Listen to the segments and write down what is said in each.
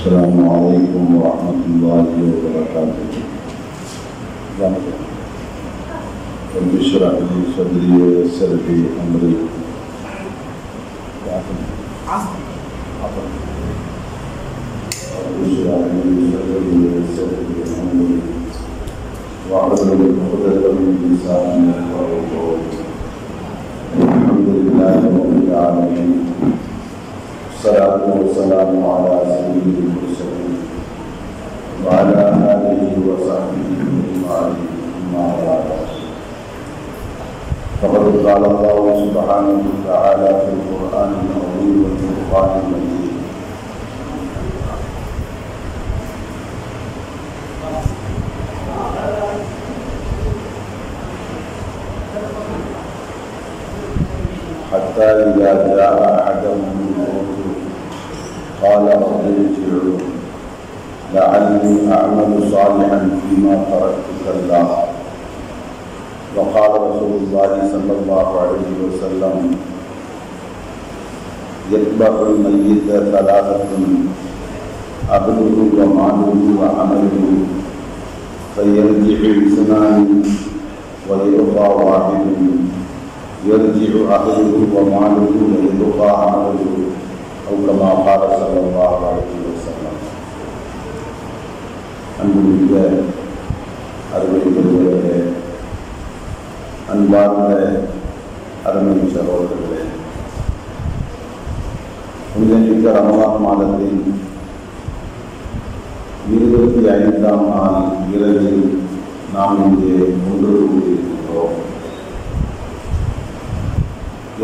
السلام عليكم ورحمة الله وبركاته. رب اشرح لي صدري ويسر لي أمري. رب اشرح لي صدري ويسر لي أمري واحلل عقدة من لساني يفقهوا قولي. الحمد لله رب العالمين، الصلاة والسلام على سيد المرسلين وعلى آله وصحبه أجمعين. أما بعد، فقد قال الله سبحانه وتعالى في القرآن العظيم والفرقان المجيد: حتى إذا جاء أحدهم الموت قال رب ارجعون لعلي أعمل صالحا فيما تركت كلا. وقال رسول الله صلى الله عليه وسلم: يتبع الميت ثلاثة: أهله وماله وعمله، فيرجع اثنان ويبقى واحد، يرجع أهله وماله ويبقى عمله، أو كما قال صلى الله عليه وسلم. அன்புமிக்க அருமை பெரியவர்களே, அன்பார்ந்த அருமை சகோதரர்களே, புனிதமிக்க ரமலான் மாதத்தின் 25ஆம் நாள் இரவில் நாம் இங்கே ஒன்று கூடியிருக்கிறோம்.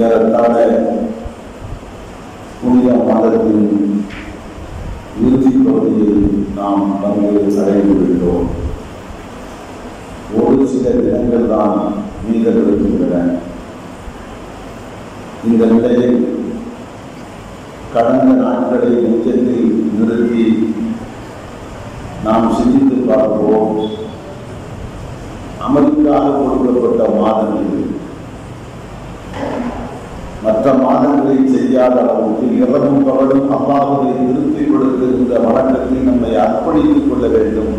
ஏறத்தாழ புனித மாதத்தின் இறுதி பகுதியை நாம் பங்கு அடைந்துள்ளோம். ஒரு சில தினங்கள் தான் மீதமிருக்கின்றன. இந்த நிலையில் கடந்த நாட்களை உச்சத்தில் நிறுத்தி நாம் சிந்தித்து பார்ப்போம். அமலுக்காக கொடுக்கப்பட்ட மாதம் இது. மற்ற மாதங்களில் செய்யாத அளவுக்கு இரவும் பகலும் அல்லாஹ்வை திருப்தி கொடுக்கின்ற வணக்கத்தில் நம்மை அர்ப்பணித்துக் கொள்ள வேண்டும்.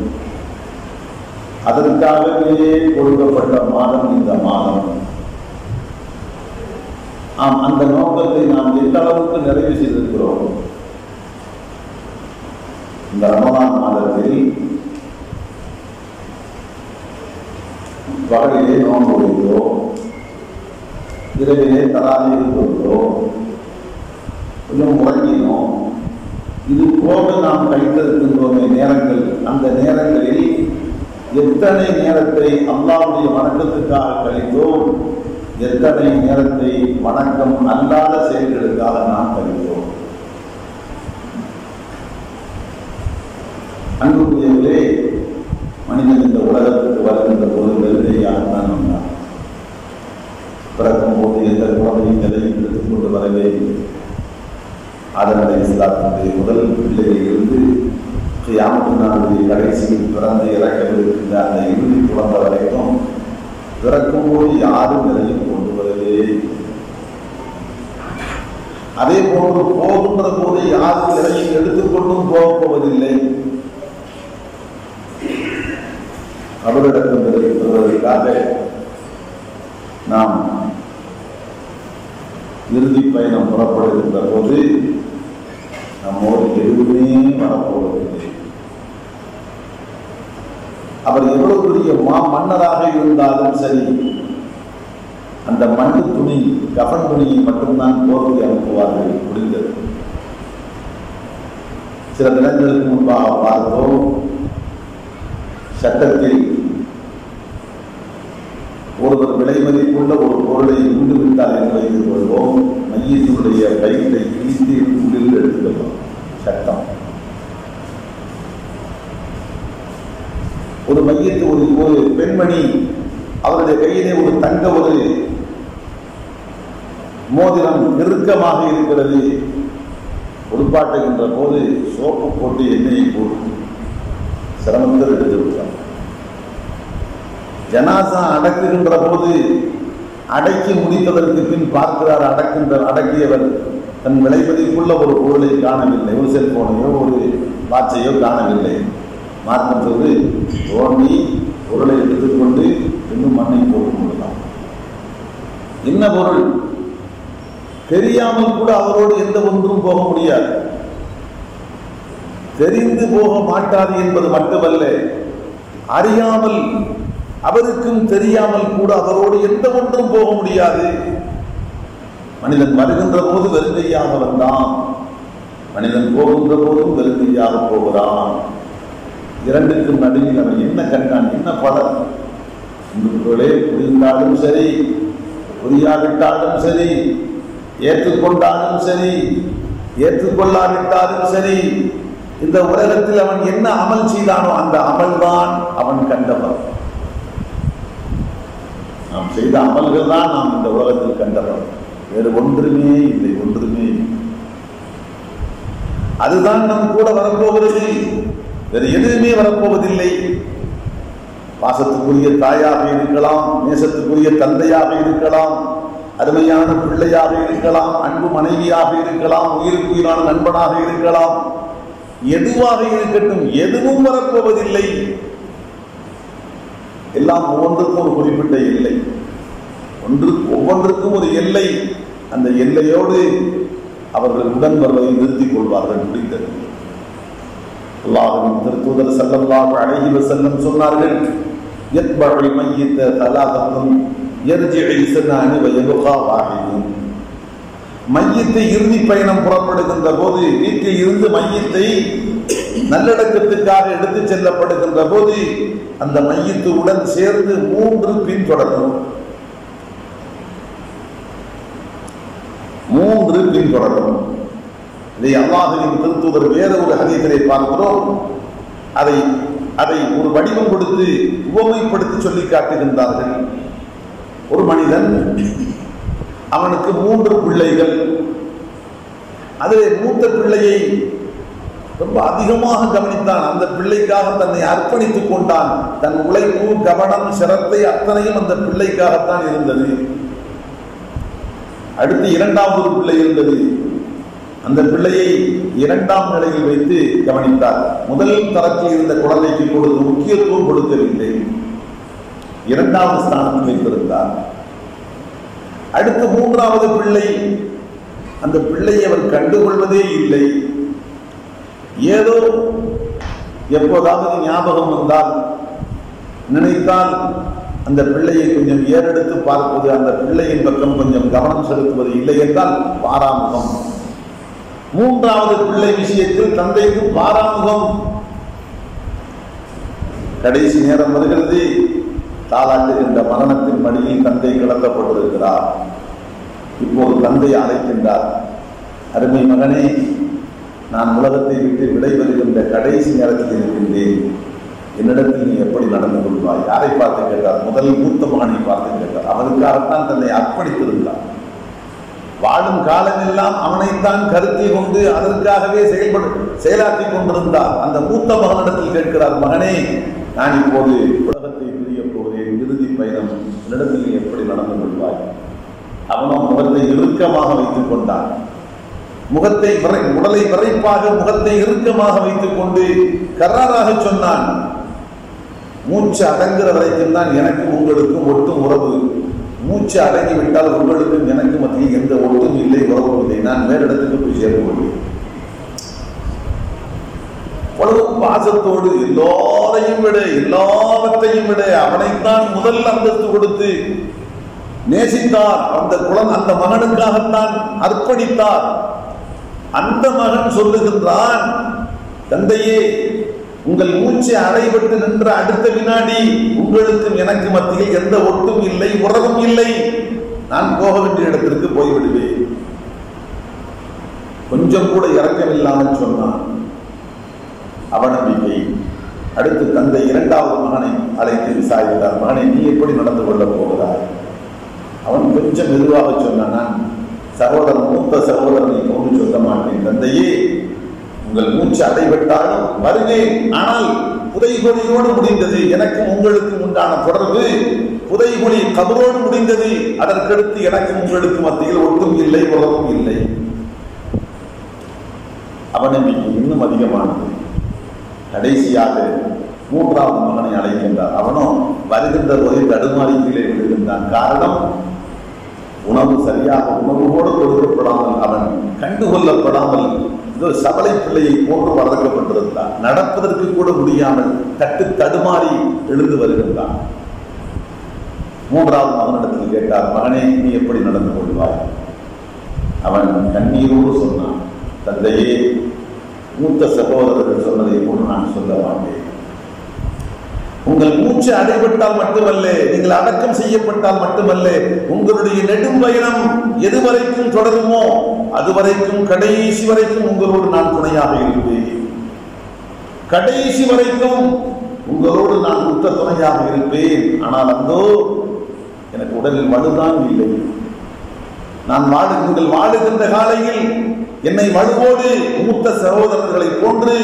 அதற்காகவே கொடுக்கப்பட்ட மாதம் இந்த மாதம். அந்த நோக்கத்தை நாம் எந்த அளவுக்கு நிறைவு செய்திருக்கிறோம்? இந்த ரமலான் மாதத்தில் பகலிலே நோன்பு வைக்கிறோம், இரவிலே தராவீஹ் தொழுகிறோம், கொஞ்சம் உறங்கினோம். இது போக நாம் கழித்திருக்கின்றோமே நேரங்கள். அந்த நேரங்களில் எத்தனை நேரத்தை அல்லாஹ்வுடைய வணக்கத்துக்காக கழித்தோம், எத்தனை நேரத்தை வணக்கம் அல்லாத செயல்களுக்காக நாம் கழித்தோம். அன்புக்குரியவர்களே, மனிதன் இந்த உலகத்துக்கு வருகின்ற போது வெறுமையாகத்தான் வந்தான். பிறக்கும் போது எந்த குழந்தையும் எதையும் எடுத்துக் கொண்டு வரவே இல்லை. ஆதம் அலைஹிஸ்ஸலாத்தினுடைய முதல் பிள்ளையிலிருந்து கியாமத் நாளுடைய கடைசியில் பிறந்து இறக்கவிருக்கின்ற அந்த இறுதி குழந்தை வரைக்கும் பிறக்கும் போது யாரும் எதையும் கொண்டு வரவே இல்லை. அதே போன்று போகின்ற போது யாரும் எதையும் எடுத்துக்கொண்டும் போவதில்லை. அவரிடத்தில் பெறுவதற்காக நாம் இறுதி பயணம் புறப்படுகின்ற போது நம்மோடு எதுவுமே வரப்போவதில்லை. அவர் எவ்வளவு பெரிய மன்னராக இருந்தாலும் சரி, அந்த மண்ணு துணி, கஃன் துணியை மட்டும்தான் போர்வை அனுப்புவார்கள். முடிந்தது. சில தினங்களுக்கு முன்பாக பார்த்தோம், சட்டத்தில் ஒருவர் விலை மதிப்புள்ள ஒரு பொருளை உண்டு விட்டார் என்று வைத்துக் கொள்வோம், மையத்தினுடைய கைகளை கிழித்து உள்ளில் எடுத்துக்கொள்வோம். சட்டம். ஒரு மையத்து ஒரு பெண்மணி அவருடைய கையிலே ஒரு தங்க ஒரு மோதிரம் நெருக்கமாக இருக்கிறது. உருப்பாட்டுகின்ற போது சோப்பு போட்டு எண்ணெயை போட்டு சிரமத்தில் எடுத்து விட்டார். ஜனாசா அடக்குகின்ற போது அடக்கி முடித்ததற்கு பின் பார்க்கிறார், அடக்கியவர் தன் விளைவதற்குள்ள ஒரு பொருளை காணவில்லை, ஒரு செல்போனையோ ஒரு வாட்சையோ காணவில்லை. மார்க்கம் சொல்வது தோண்டி பொருளை எடுத்துக்கொண்டு இன்னும் மண்ணை போட்டு கொள்ளலாம். என்ன பொருள் தெரியாமல் கூட அவரோடு எந்த ஒன்றும் போக முடியாது. தெரிந்து போக மாட்டாது என்பது மட்டுமல்ல, அறியாமல் அவருக்கும் தெரியாமல் கூட அவரோடு எந்த ஒன்றும் போக முடியாது. மனிதன் வருகின்ற போது வெறுங்கையாக வந்தான், மனிதன் போகின்ற போதும் வெறுங்கையாக போகிறான். இரண்டுக்கும் நடுவில் அவன் என்ன கண்டான், என்ன பலன்? உங்களுக்குள்ளே புரிந்தாலும் சரி, புரியாவிட்டாலும் சரி, ஏற்றுக்கொண்டாலும் சரி, ஏற்றுக்கொள்ளாவிட்டாலும் சரி, இந்த உலகத்தில் அவன் என்ன அமல் செய்தானோ அந்த அமல்தான் அவன் கண்டவன். நாம் செய்த அமல்கள் தான் நாம் இந்த உலகத்தில் கண்டவன். வேறு ஒன்றுமே இல்லை, ஒன்றுமே இல்லை. அதுதான் நம் கூட வரப்போகிறது, வேறு எதுவுமே வரப்போவதில்லை. பாசத்துக்குரிய தாயாக இருக்கலாம், நேசத்துக்குரிய தந்தையாக இருக்கலாம், அருமையான பிள்ளையாக இருக்கலாம், அன்பு மனைவியாக இருக்கலாம், உயிருக்குயிரான நண்பனாக இருக்கலாம், எதுவாக இருக்கட்டும், எதுவும் வரப்போவதில்லை. எல்லாம் ஒவ்வொன்றுக்கும் ஒரு குறிப்பிட்ட எல்லை, ஒவ்வொன்றுக்கும் ஒரு எல்லை. அந்த எல்லையோடு அவர்கள் உடன் வருவதை நிறுத்திக் கொள்வார்கள். முடிந்தது. அல்லாஹ்வின் திருத்தூதர் ஸல்லல்லாஹு அலைஹி வஸல்லம் சொன்னார்கள், யத்பஉல் மய்யித ஸலாஸத்துன் யர்ஜிஉ இஸ்னானி வ யப்கா வாஹிதுன். மையத்தை இறுதி பயணம் புறப்படுகின்ற போது, வீட்டில் இருந்து மையத்தை நல்லடக்கத்துக்காக எடுத்து செல்லப்படுகின்ற போது அந்த மையத்துடன் சேர்ந்து 3 பின்தொடரும். 3 பின்தொடரும். இதை அல்லாஹ்வின் திருத்தூதர் வேற ஒரு ஹதீஸிலே பார்க்கிறோம். அதை ஒரு வடிவம் கொடுத்து உவமைப்படுத்தி சொல்லி காட்டுகின்றார்கள். ஒரு மனிதன், அவனுக்கு 3 பிள்ளைகள். அதிலே மூத்த பிள்ளையை ரொம்ப அதிகமாக கவனித்தான். அந்த பிள்ளைக்காக தன்னை அர்ப்பணித்துக் கொண்டான். தன் உழைப்பு, கவனம், சிரத்தை அத்தனையும் அந்த பிள்ளைக்காகத்தான் இருந்தது. அடுத்து 2வது ஒரு பிள்ளை இருந்தது. அந்த பிள்ளையை 2ஆம் நிலையில் வைத்து கவனித்தார். முதல் தரத்தில் இருந்த குழந்தைக்கு கொடுத்து முக்கியத்துவம் கொடுக்கவில்லை, 2வது ஸ்தானத்தில் வைத்திருந்தார். அடுத்து 3வது பிள்ளை, அந்த பிள்ளையை அவர் கண்டுகொள்வதே இல்லை. ஏதோ எப்போதாவது ஞாபகம் வந்தால், நினைத்தால் அந்த பிள்ளையை கொஞ்சம் ஏறெடுத்து பார்ப்பது, அந்த பிள்ளையின் பக்கம் கொஞ்சம் கவனம் செலுத்துவது, இல்லை என்றால் பாராமுகம். 3வது பிள்ளை விஷயத்தில் தந்தைக்கு பாராமுகம். கடைசி நேரம் வருகிறது, தாலாட்டுகின்ற மரணத்தின் மடியில் தந்தை கிடத்தப்பட்டிருக்கிறார். இப்போது தந்தை அழைக்கின்றார், அருமை மகனே, நான் உலகத்தை விட்டு விடைபெறுகின்ற கடைசி நேரத்தில் இருக்கின்றேன், என்னிடத்தில் நீ எப்படி நடந்து கொள்வாய்? யாரை பார்த்து கேட்டார்? முதல் மூத்த மகனை பார்த்து கேட்டார். அவனுக்காகத்தான் தன்னை அர்ப்பணித்திருந்தார். வாழும் காலமெல்லாம் அவனைத்தான் கருத்தில் கொண்டு அதற்காகவே செயலாற்றி கொண்டிருந்தார். அந்த மூத்த மகனிடத்தில் கேட்கிறார், மகனே, நான் இப்போது உலகத்தை பிரிய போகிறேன், இறுதி பயணம், என்னிடத்தில் நீ எப்படி நடந்து கொள்வாய்? அவனும் முகத்தை இறுக்கமாக வைத்துக் கொண்டான். உடலை விரைப்பாக, முகத்தை இறுக்கமாக வைத்துக் கொண்டு கராராக சொன்னான், மூச்சு அடங்குற வரைக்கும் தான் எனக்கும் உங்களுக்கும் ஒட்டும் உறவு. மூச்சு அடங்கிவிட்டால் உங்களுக்கும் எனக்கு மத்தியில் எந்த ஒட்டும் இல்லை, உறவும் இல்லை. நான் வேறு இடத்துக்கு போய் சேர்க்க முடியும். அவ்வளவு பாசத்தோடு எல்லாரையும் விட, எல்லாவற்றையும் விட அவனைத்தான் முதல் அந்தஸ்து கொடுத்து நேசித்தார். அந்த மகனுக்காகத்தான் அர்ப்பணித்தார். அந்த மகன் சொல்லுகின்றான், தந்தையே, உங்கள் மூச்சை அடைபட்டு நின்ற அடுத்த வினாடி உங்களுக்கும் எனக்கு மத்தியில் எந்த ஒட்டும் இல்லை, உறவும் இல்லை. நான் போக வேண்டிய இடத்திற்கு போய்விடுவேன். கொஞ்சம் கூட இரக்கமில்லாமல் சொன்னான். அவநம்பிக்கை. அடுத்து தந்தை 2வது மகனை அழைத்து விசாரித்தார், மகனை, நீ எப்படி நடந்து கொள்ளப் போகிறாய்? அவன் கொஞ்சம் மெதுவாக சொன்னான், நான் மூத்த சகோதரனை கொண்டு சொல்ல மாட்டேன். தந்தையே, உங்கள் மூச்சு அடைபட்டாலும் வருவேன். ஆனால் புதைகுழியோடு முடிந்தது. எனக்கும் உங்களுக்கும் உண்டான தொடர்பு புதைகுழி கபரோடு முடிந்தது. அதற்கடுத்து எனக்கும் உங்களுக்கு மத்தியில் ஒட்டும் இல்லை, உறவும் இல்லை. அவநம்பிக்கை இன்னும் அதிகமானது. கடைசியாக மூன்றாவது மகனை அழைக்கின்றார். அவனும் வருகின்ற போதை தடுமாறி கீழே விழுகின்றான். காரணம், உணவு சரியாக உணவோடு கொடுக்கப்படாமல், அவன் கண்டுகொள்ளப்படாமல் சபலை பிள்ளையை போன்று வளர்க்கப்பட்டிருந்தான். நடப்பதற்கு கூட முடியாமல் தட்டு தடுமாறி எழுந்து வருகின்றான். மூன்றாவது மகனிடத்தில் கேட்டார், மகனே நீ எப்படி நடந்து கொள்வாய்? அவன் கண்ணீரோடு சொன்னான், தந்தையே, மூத்த சகோதரர்கள் சொன்னதை போன்று நான் சொல்ல மாட்டேன். உங்கள் மூச்சு அடைபட்டால் மட்டுமல்ல, நீங்கள் அடக்கம் செய்யப்பட்டால் மட்டுமல்ல, உங்களுடைய நெடும் பயணம் எதுவரைக்கும் தொடருமோ அதுவரைக்கும் கடைசி வரைக்கும் உங்களோடு நான் துணையாக இருப்பேன். கடைசி வரைக்கும் உங்களோடு நான் உற்ற துணையாக இருப்பேன். ஆனால் அந்தோ எனக்கு உடலில் வலுதான் இல்லை. நீங்கள் வாழுகின்ற காலையில் என்னை வலுவோடு மூத்த சகோதரர்களை போன்று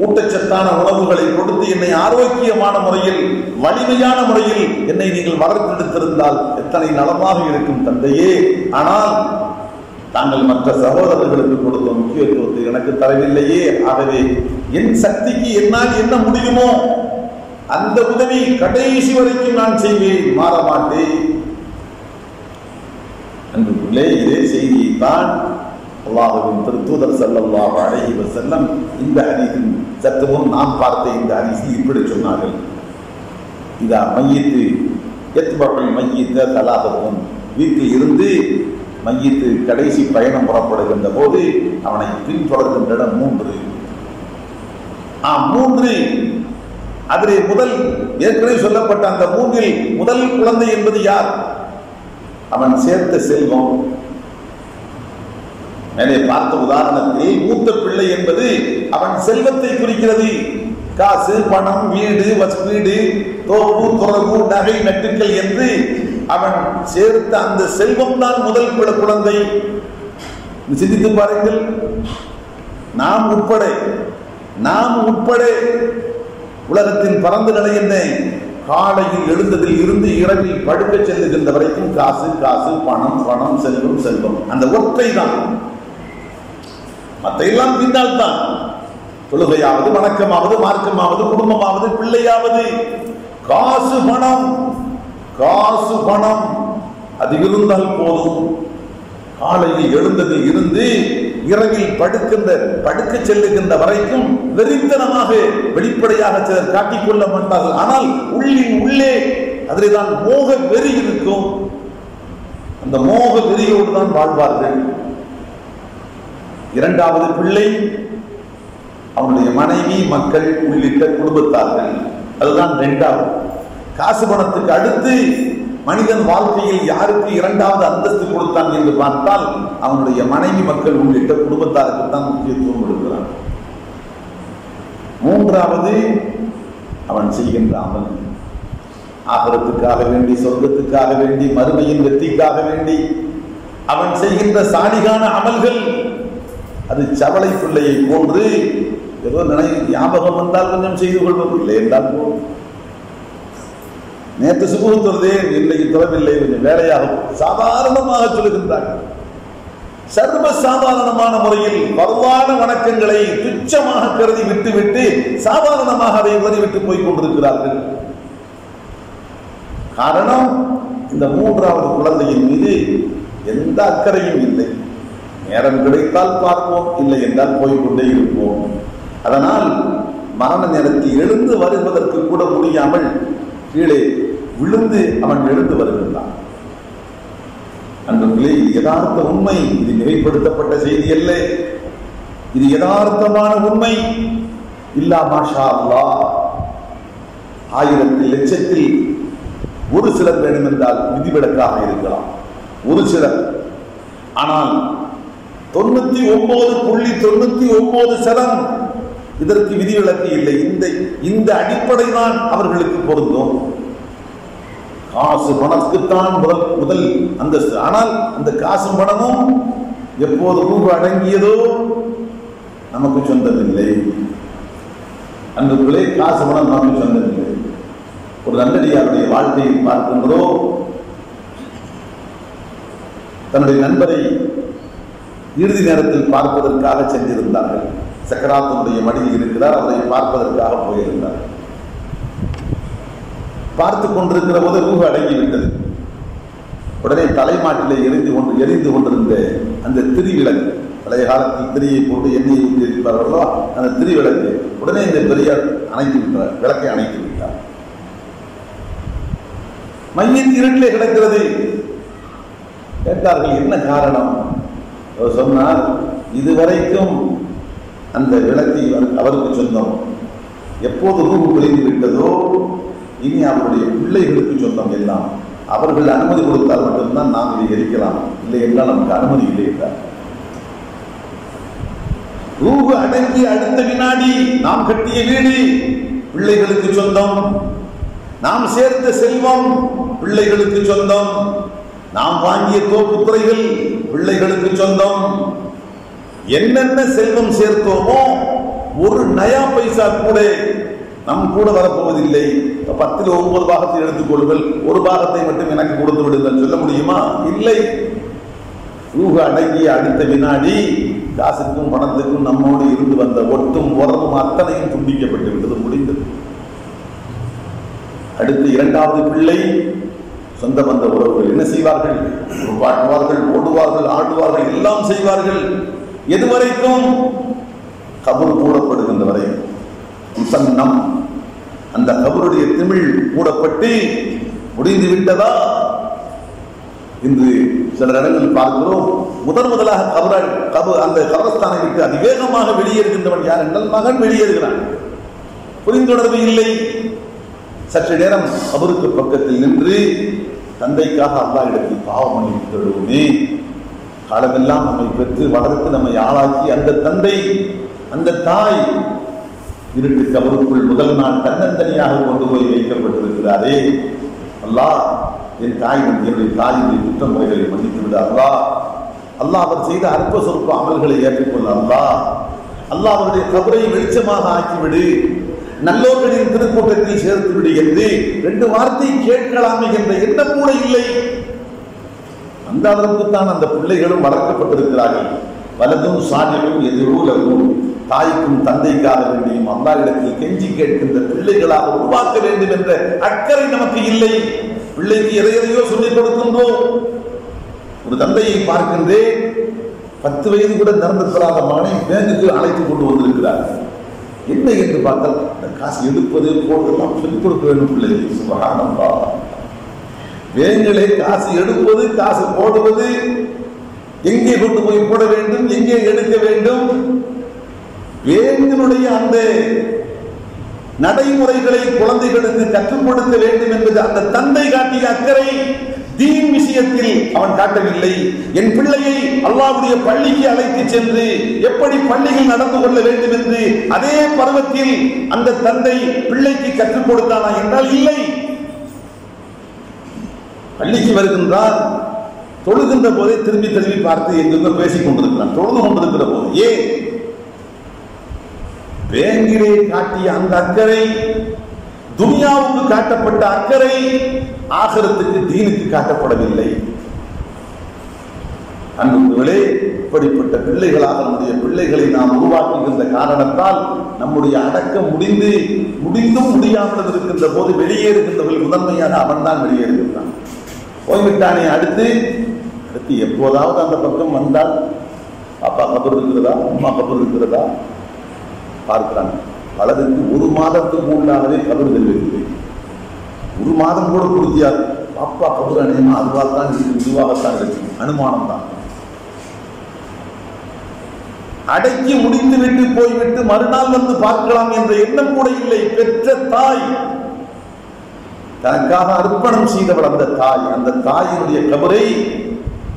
ஊட்டச்சத்தான உணவுகளை கொடுத்து என்னை ஆரோக்கியமான முறையில், வலிமையான முறையில் என்னை நீங்கள் வளர்த்தெடுத்திருந்தால் எத்தனை நலமாக இருக்கும் தந்தையே. ஆனால் தாங்கள் மற்ற சகோதரர்களுக்கு கொடுத்த முக்கியத்துவத்தை எனக்கு தரவில்லையே. ஆகவே என் சக்திக்கு என்னால் என்ன முடியுமோ அந்த உதவி கடைசி வரைக்கும் நான் செய்வேன், மாற மாட்டேன். அன்புக்குள்ளே இதே செய்தியை தான் அல்லாஹ்வின் திருத்தூதர் ஸல்லல்லாஹு அலைஹி வஸல்லம் இந்த ஹதீஸின் சற்று முன் நாம் பார்த்த இந்த ஹதீஸில் இப்படி சொன்னார்கள், இதா மையித்து யத்பஉல் மையித்த ஸலாத்தன், வீட்டில் இருந்து மையித்து கடைசி பயணம் புறப்படுகின்ற போது அவனை பின்தொடர்கின்ற இடம் 3. 3 அதிலே முதல் ஏற்கனவே சொல்லப்பட்ட அந்த 3இல் முதல் குழந்தை என்பது யார்? அவன் சேர்த்த செல்வம். மேலே பார்த்த உதாரணத்தில் மூத்த பிள்ளை என்பது அவன் செல்வத்தை குறிக்கிறது. காசு, பணம், வீடு, தோப்பு, துறவு, நகை, நட்டுக்கள் என்று அவன் சேர்த்த அந்த செல்வம் தான் முதல் குழந்தை. சிந்தித்து பாருங்கள். நாம் உட்பட உலகத்தின் பரந்து நிலையினை காலையில் எழுந்ததில் இருந்து இரவில் படுக்க செல்லுகின்ற வரைக்கும் காசு, பணம், செல்வம், அந்த ஒற்றை தான். மற்ற எல்லாம் பின்னால் தான். தொழுகையாவது, வணக்கமாவது, மார்க்கமாவது, குடும்பமாவது, பிள்ளையாவது, காசு பணம் அது இருந்தால் போதும். காலையில் எழுந்ததில் இருந்து இரவில் படுக்க செல்லுகின்ற வரைக்கும் வெறித்தனமாக வெளிப்படையாக சிலர் காட்டிக்கொள்ள மாட்டார்கள். ஆனால் உள்ளே அதில்தான் மோக வெறி இருக்கும். அந்த மோக வெறியோடு தான் வாழ்வார்கள். இரண்டாவது பிள்ளை அவனுடைய மனைவி, மக்கள் உள்ளிட்ட குடும்பத்தார்கள். அதுதான் இரண்டாவது. காசு பணத்துக்கு அடுத்து மனிதன் வாழ்க்கையில் யாருக்கு இரண்டாவது அந்தஸ்து கொடுத்தான் என்று பார்த்தால் அவனுடைய மனைவி, மக்கள் உள்ளிட்ட குடும்பத்தாருக்கு தான் முக்கியத்துவம் கொடுக்கிறான். மூன்றாவது அவன் செய்கின்ற அமல். ஆகிரத்துக்காக வேண்டி, சொர்க்கத்துக்காக வேண்டி, மறுமையின் வெற்றிக்காக வேண்டி அவன் செய்கின்ற சாலிகான அமல்கள் அது சவளை பிள்ளையை போன்று ஏதோ ஞாபகம் வந்தால் கொஞ்சம் செய்து கொள்வதில்லை என்றால் போதும். நேற்று சுபஹ் தொழுதேன், இன்னைக்கு தொழவில்லை, கொஞ்சம் வேலையாகும், சாதாரணமாக சொல்லுகின்றார்கள். சர்வ சாதாரணமான முறையில் பரவான வணக்கங்களை துச்சமாக கருதி விட்டுவிட்டு சாதாரணமாக அதை உதறிவிட்டு போய் கொண்டிருக்கிறார்கள். காரணம், இந்த மூன்றாவது குழந்தையின் மீது எந்த அக்கறையும் இல்லை. நேரம் கிடைத்தால் பார்ப்போம், இல்லை என்றால் போய்கொண்டே இருப்போம். அதனால் மரண நேரத்தில் எழுந்து வருவதற்கு கூட முடியாமல் கீழே விழுந்து அவன் எழுந்து வருகின்றான். அன்றுகளே, யதார்த்த உண்மை. இது நிறைப்படுத்தப்பட்ட செய்தி அல்ல, இது யதார்த்தமான உண்மை. இல்லா மாஷா அல்லாஹ், 1000 லட்சத்தில் ஒரு சிலர் வேண்டுமென்றால் விதிவிலக்காக இருக்கலாம், ஒரு சிலர். ஆனால் 99.99% இதற்கு விதிவிலக்கு இல்லை. இந்த அடிப்படை தான் அவர்களுக்கு பொருந்தும். காசு பணத்துக்குத்தான் முதல் அந்தஸ்து. ஆனால் அந்த காசு பணமும் எப்போது ரூபு அடங்கியதோ நமக்கு சொந்தமில்லை. அன்றுகளே, காசு பணம் நமக்கு சொந்தமில்லை. ஒரு நல்லடியாருடைய வாழ்க்கையில் பார்க்கின்றோம். தன்னுடைய நண்பரை இறுதி நேரத்தில் பார்ப்பதற்காக சென்றிருந்தார்கள். சக்கராத்தினுடைய மடியில் இருக்கிறார், அவரை பார்ப்பதற்காக போயிருந்தார். பார்த்து கொண்டிருக்கிற போது ரூஹு அடங்கிவிட்டது. உடனே தலைமாட்டிலே எரிந்து கொண்டிருந்த அந்த திரிவிளக்கு, பழைய காலத்தில் திரியை போட்டு எண்ணெயை ஊற்றி இருப்பார்களோ அந்த திரிவிளக்கு, உடனே இந்த பெரியார் அணைத்து விட்டார், விளக்கை அணைத்து விட்டார். மையத் இருட்டிலே கிடக்கிறது. கேட்டார்கள், என்ன காரணம்? அவர் சொன்னார், இதுவரைக்கும் அந்த விளக்கை அவருக்கு சொந்தம், எப்போது ரூஹு விளைந்து விட்டதோ இனி அவருடைய பிள்ளைகளுக்கு சொந்தம் எல்லாம். அவர்கள் அனுமதி கொடுத்தால் மட்டும்தான் நாம் இதை எரிக்கலாம், இல்லை என்றால் நமக்கு அனுமதி இல்லை என்றார். ரூஹு அடங்கி அடுத்த வினாடி நாம் கட்டிய வீடு பிள்ளைகளுக்கு சொந்தம், நாம் சேர்த்த செல்வம் பிள்ளைகளுக்கு சொந்தம், நாம் வாங்கிய தோப்புத்துறைகள் பிள்ளைகளுக்கு சொந்தம். என்னென்ன செல்வம் சேர்த்தோமோ ஒரு நயா பைசா கூட நம் கூட வரப்போவதில்லை. 10ல் 9 பாகத்தை எடுத்துக் கொள்ளுங்கள், ஒரு பாகத்தை மட்டும் எனக்கு கொடுத்து விடுங்கள் சொல்ல முடியுமா? இல்லை. ரூஹு அடங்கிய அடுத்த வினாடி காசுக்கும் பணத்துக்கும் நம்மோடு இருந்து வந்த ஒட்டும் உறவும் அத்தனையும் துண்டிக்கப்பட்டு விட்டது, முடிந்தது. அடுத்து 2வது பிள்ளை, சொந்த பந்த உறவுகள் என்ன செய்வார்கள்? பாட்டுவார்கள், ஓடுவார்கள், ஆடுவார்கள், எல்லாம் செய்வார்கள். எதுவரைக்கும்? கபர் மூடப்படுகின்ற வரை. முசன்னம், அந்த கபருடைய திமிழ் மூடப்பட்டு முடிந்து விட்டதா? இன்று சில இடங்களில் பார்க்கிறோம், முதலாக அந்த கபரஸ்தானை விட்டு அதிவேகமாக வெளியேறுகின்றவன் யார் என்றால் மகன் வெளியேறுகிறான். புரிந்துணர்வு இல்லை. சற்று நேரம் கபருக்கு பக்கத்தில் நின்று தந்தைக்காக அல்லாஹ்விடத்தில் பாவ மன்னிப்பு தேடுவோமே. காலமெல்லாம் நம்மை பெற்று வளர்த்து நம்மை ஆளாக்கி அந்த தந்தை, அந்த தாய் இருட்டு கபருக்குள் முதல் நாள் தன்னந்தனியாக கொண்டு போய் வைக்கப்பட்டிருக்கிறாரே. அல்லாஹ், என் தாய் என்னுடைய தாயினுடைய குற்றமுறைகளை மன்னித்து விடு அல்லாஹ். அல்லாஹ் அவர் செய்த அற்ப சொற்ப அமல்களை ஏற்றுக்கொள்ள அல்லாஹ். அல்லாஹ் அவருடைய கபரை வெளிச்சமாக ஆக்கிவிடு, நல்லோர்களின் திருக்கூட்டத்தில் சேர்த்து விடு என்று 2 வார்த்தை கேட்கலாமே என்ற எண்ணம் கூட இல்லை. அந்த அளவுக்குத்தான் அந்த பிள்ளைகளும் வளர்க்கப்பட்டிருக்கிறார்கள். வலதும் சாலியும் எதிரும் தாய்க்கும் தந்தைக்காக வேண்டியும் அல்லாஹ்விடத்தில் கெஞ்சி கேட்கின்ற பிள்ளைகளாக உருவாக்க வேண்டும் என்ற அக்கறை நமக்கு இல்லை. பிள்ளைக்கு எதையோ சொல்லிக் கொடுக்கின்றோம். ஒரு தந்தையை பார்க்கின்றேன், 10 வயது கூட நடந்திருக்கிறாத மகனை பேங்குக்கு அழைத்து கொண்டு வந்திருக்கிறார். என்ன என்று பார்த்தால் இந்த காசு எடுப்பது போடுவதெல்லாம் சொல்லிக் கொடுக்க வேண்டும் பிள்ளைக்கு. சுபஹானல்லாஹ். பேங்கிலே காசு எடுப்பது, காசு போடுவது, எங்கே கொண்டு போய் போட வேண்டும், எங்கே எடுக்க வேண்டும், பேங்கினுடைய அந்த நடைமுறைகளை குழந்தைகளுக்கு கற்றுக் கொடுக்க வேண்டும் என்பது அந்த தந்தை காட்டிய அக்கறை தீன் விஷயத்தில் அவன் காட்டவில்லை. என் பிள்ளையை அல்லாஹ்வுடைய பள்ளிக்கு அழைத்து சென்று எப்படி பள்ளியில் நடந்து கொள்ள வேண்டும் என்று அதே பருவத்தில் அந்த தந்தை பிள்ளைக்கு கற்றுக் கொடுத்தானா என்றால் இல்லை. பள்ளிக்கு வருகின்றார், தொழுகின்ற போதே திரும்பி திரும்பி பார்த்து எங்க பேசிக் கொண்டிருக்கிறான், தொழுது கொண்டிருக்கிற போது. ஏன்? பேங்கிலே காட்டிய அந்த அக்கறை, துனியாவுக்கு காட்டப்பட்ட அக்கறை ஆகிரத்துக்கு தீனுக்கு காட்டப்படவில்லை. அன்புகளே, இப்படிப்பட்ட பிள்ளைகளாக நம்முடைய பிள்ளைகளை நாம் உருவாக்குகின்ற காரணத்தால் நம்முடைய அடக்கம் முடிந்தும் முடியாமல் இருக்கின்ற போது வெளியேறுகின்றவர்கள் முதன்மையாக அவன் தான் வெளியேறுகின்றான். போய்விட்டானே, அடுத்து எப்போதாவது அந்த பக்கம் வந்தால் அப்பா கபர் இருக்கிறதா, அம்மா கபர் இருக்கிறதா பார்க்கிறாங்க. பலருக்கு 1 மாதத்துக்கு உள்ளாகவே கபர் தெரிவிக்கிறது. 1 மாதம் கூட கொடுத்தியார் அப்பா கபர் அணியமா அதுவாகத்தான் இருக்கு, இதுவாகத்தான் இருக்கு, அனுமானம் தான். அடக்கி முடித்து விட்டு போய்விட்டு மறுநாள் வந்து பார்க்கலாம் என்ற எண்ணம் கூட இல்லை. பெற்ற தாய், தனக்காக அர்ப்பணம் செய்தவள் அந்த தாய், அந்த தாயினுடைய கபரை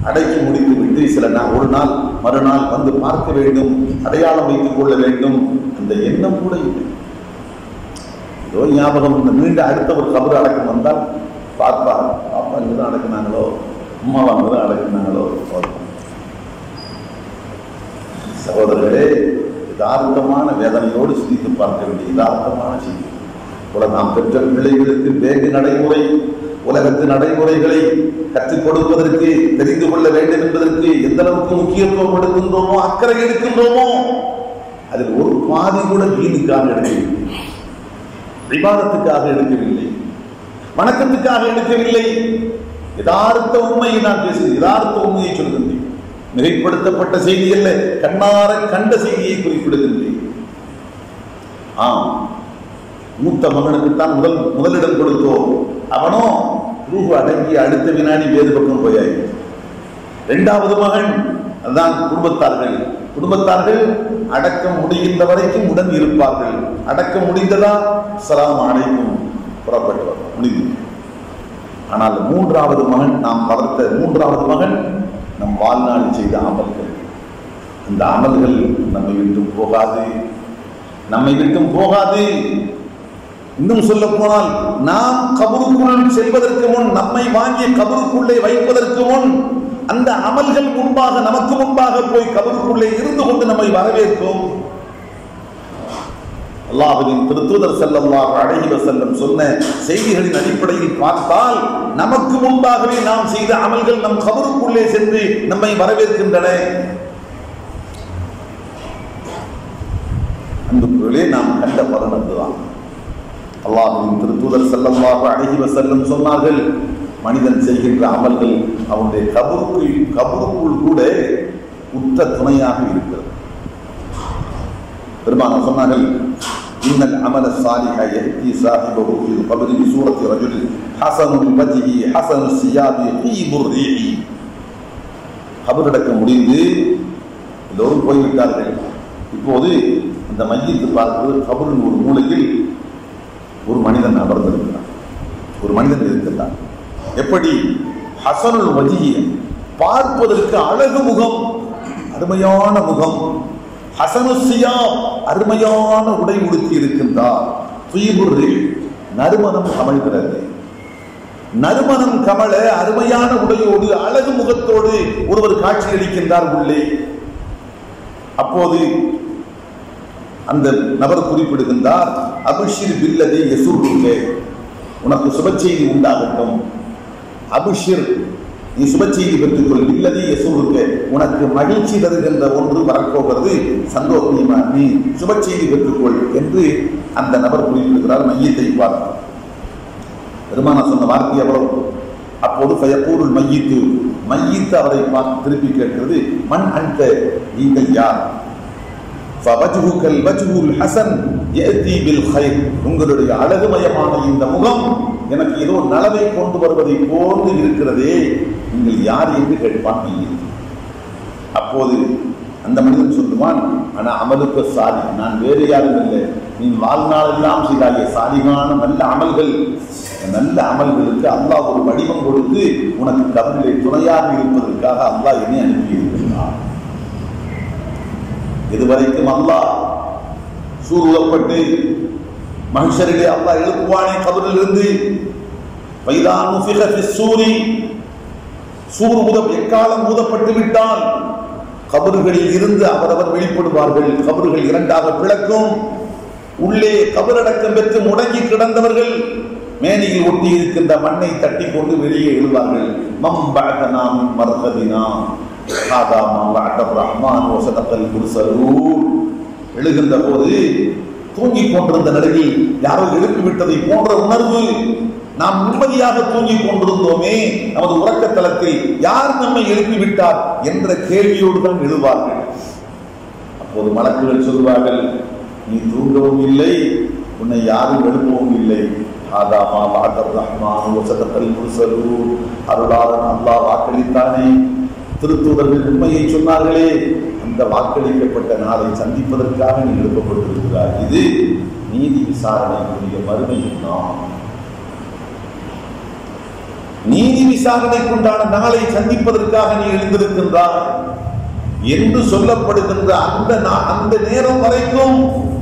அடக்கி முடித்து விட்டு ஒரு நாள் மறுநாள் வந்து பார்க்க வேண்டும், அடையாளம் வைத்துக் கொள்ள வேண்டும், அந்த எண்ணம் கூட இல்லை. ஏதோ ஞாபகம், மீண்டும் அடுத்த ஒரு கபர் அடக்கம் வந்தால் பார்ப்பார், பாப்பா இங்கதான் அடக்குனாங்களோ, அம்மாவா அங்கதான் அடக்குனாங்களோ. சகோதரர்களே, யதார்த்தமான வேதனையோடு சிந்தித்து பார்க்க வேண்டிய யதார்த்தமான செய்தி. நாம் பெற்ற பிள்ளைகளுக்கு வேக நடைமுறை உலகத்து நடைமுறைகளை கற்றுக் கொடுப்பதற்கு, தெரிந்து கொள்ள வேண்டும் என்பதற்கு எந்த அளவுக்கு முக்கியத்துவம் கொடுக்கின்றோமோ, அக்கறை எடுக்கின்றோமோ, அதில் ஒரு பாதி கூட வீணுக்காக எடுக்கவில்லை, விவாதத்துக்காக எடுக்கவில்லை, வணக்கத்துக்காக எடுக்கவில்லை. யதார்த்த உண்மையை நான் பேசுகிறேன், யதார்த்த உண்மையை சொல்கின்றேன். மிகைப்படுத்தப்பட்ட செய்தி அல்ல, கண்ணார கண்ட செய்தியை குறிப்பிடுகின்றேன். மூத்த மகனுக்குத்தான் முதலிடம் கொடுத்தோம். அவனோ ரூஹு அடங்கி அடுத்த வினாடி வேறு பக்கம் போயாய். இரண்டாவது மகன், அதுதான் குடும்பத்தார்கள் அடக்கம் முடிகின்ற வரைக்கும் உடன் இருப்பார்கள். அடக்கம் முடிந்ததா அஸ்ஸலாமு அலைக்கும் புறப்பட்டு முடிந்து. ஆனால் மூன்றாவது மகன், நாம் வளர்த்த மூன்றாவது மகன் நம் வாழ்நாள் செய்த அமல்கள், அந்த அமல்கள் நம்மை விட்டும் போகாது. இன்னும் சொல்ல போனால், நாம் கபருக்குள் செல்வதற்கு முன், நம்மை வாங்கி கபருக்குள்ளே வைப்பதற்கு முன், அந்த அமல்கள் நமக்கு முன்பாக போய் கபருக்குள்ளே இருந்து கொண்டு நம்மை வரவேற்கும். அல்லாஹ்வின் திருத்தூதர் ஸல்லல்லாஹு அலைஹி வஸல்லம் சொன்ன செய்திகளின் அடிப்படையில் பார்த்தால், நமக்கு முன்பாகவே நாம் செய்த அமல்கள் நம் கபருக்குள்ளே சென்று நம்மை வரவேற்கின்றன. அன்புக்குள்ளே நாம் கண்ட பலன் அதுதான். அல்லாஹ்வின் திருத்தூதர் ஸல்லல்லாஹு அலைஹி வஸல்லம் சொன்னார்கள், மனிதன் செய்கின்ற அமல்கள் அவனுடைய கபருக்குள் கூட உற்ற துணையாக இருக்கிறது. பெருமானார் சொன்னார்கள், இன்னல் அமல ஸாலிஹ யஹ்தி ஸாஹிபஹு ஃபில் கப்ரி பிசூரத்தி ரஜுல் ஹஸனுல் வஜ்ஹி ஹஸனுஸ் ஸியாபி தீபுர் ரீஹி. கபரடக்கம் முடிந்து எல்லோரும் போய்விட்டார்கள். இப்போது அந்த மையத்து பார்த்து கபரின் ஒரு மூலையில் ஒரு மனிதன் அமர்ந்திருக்கிறான், ஒரு மனிதன் இருக்கிறான். எப்படி? ஹஸனுல் வஜ்ஹி, பார்ப்பதற்கு அழகு முகம், அருமையான முகம். ஹஸனுஸ் ஸியாப், அருமையான உடை உடுத்தி இருக்கின்றார். தீபுர் ரீஹ், நறுமணம் கமழ்கிறது. நறுமணம் கமல அருமையான உடையோடு அழகு முகத்தோடு ஒருவர் காட்சி அளிக்கின்றார் உள்ளே. அப்போது அந்த நபர் குறிப்பிடுகின்றார், அபிஷிர் பில்லதி யசுர்ருக, உனக்கு சுப செய்தி உண்டாகட்டும். அபிஷிர், நீ சுப செய்தி பெற்றுக்கொள். பில்லதி யசுர்ருக, உனக்கு மகிழ்ச்சி தருகின்ற ஒன்று வரப்போகிறது, சந்தோஷமா நீ சுப செய்தி பெற்றுக்கொள் என்று அந்த நபர் குறிப்பிடுகிறார். மையத்தை பார்த்து பெருமானார் சொன்ன வார்த்தை எவ்வளவு. அப்போது ஃபயகூலுல் மையித்து, மையித்து அவரை பார்த்து திருப்பி கேட்கிறது, மன் அன்த, நீங்கள் யார்? ஃபவஜ்ஹுகல் வஜ்ஹுல் ஹஸன் யஅதி பில் கைர், உங்களுடைய அழகுமயமான இந்த முகம் எனக்கு ஏதோ நலவை கொண்டு வருவதை போன்று இருக்கிறதே, நீங்கள் யார் என்று கேட்பான். அப்போது அந்த மனிதன் சொல்லுவான், ஆனா அமலுக்கு சாலி, நான் வேறு யாரும் இல்லை, நீ வாழ்நாள் எல்லாம் செய்தாயே சாலிகான நல்ல அமல்கள், நல்ல அமல்களுக்கு அல்லாஹ் ஒரு வடிவம் கொடுத்து உனக்கு கபரிலே துணையாக இருப்பதற்காக அல்லாஹ் என்னை அனுப்பி இருக்கிறார். இதுவரைக்கும் அல்லாஹ் சூருளப்பட்டு மஹ்ஷரிலே அல்லாஹ் எழுப்புவானே கபரில் இருந்து, வைதான் நுஃபிக ஃபிஸ்ஸூரி, சூர் எக்காலம் ஊதப்பட்டு விட்டால் கபறுகளில் இருந்து அவரவர் வெளிப்படுவார்கள். கபறுகள் இரண்டாக பிளக்கும். உள்ளே கபரடக்கம் பெற்று முடங்கி கிடந்தவர்கள் மேனியில் ஒட்டி இருக்கின்ற மண்ணை தட்டி கொண்டு வெளியே எழுவார்கள். மம்பஅதனா மின் மர்கதினா ஹாதா மா வஅத ரஹ்மான் வ ஸதகல் முர்ஸலூன். எழுகின்ற போது தூங்கிக் கொண்டிருந்த நிலையில் யாரோ எழுப்பிவிட்டதை போன்ற உணர்வு. நாம் நிம்மதியாக தூங்கிக் கொண்டிருந்தோமே, நமது உறக்கத்தலத்தில் யார் நம்மை எழுப்பிவிட்டார் என்ற கேள்வியோடு தான் எழுவார்கள். அப்போது மலக்குகள் சொல்வார்கள், நீ தூங்கவும் இல்லை, உன்னை யாரும் எழுப்பவும் இல்லை. ஆதாமா வாதர் ரஹ்மான் வசதகல் முர்ஸலூன், அருளாளன் அல்லாஹ் வாக்களித்தானே, திருத்தூதர்கள் உண்மையை சொன்னார்களே, அந்த வாக்களிக்கப்பட்ட நாளை சந்திப்பதற்காக நீ எழுப்பப்பட்டிருக்கிறார். இது நீதி விசாரணைக்குரிய மறுமையின் நாம். நீதி விசாரணைக்குண்டான நாளை சந்திப்பதற்காக நீ எழுந்திருக்கின்றாய் என்று சொல்லப்படுகின்ற அந்த நேரம் வரைக்கும்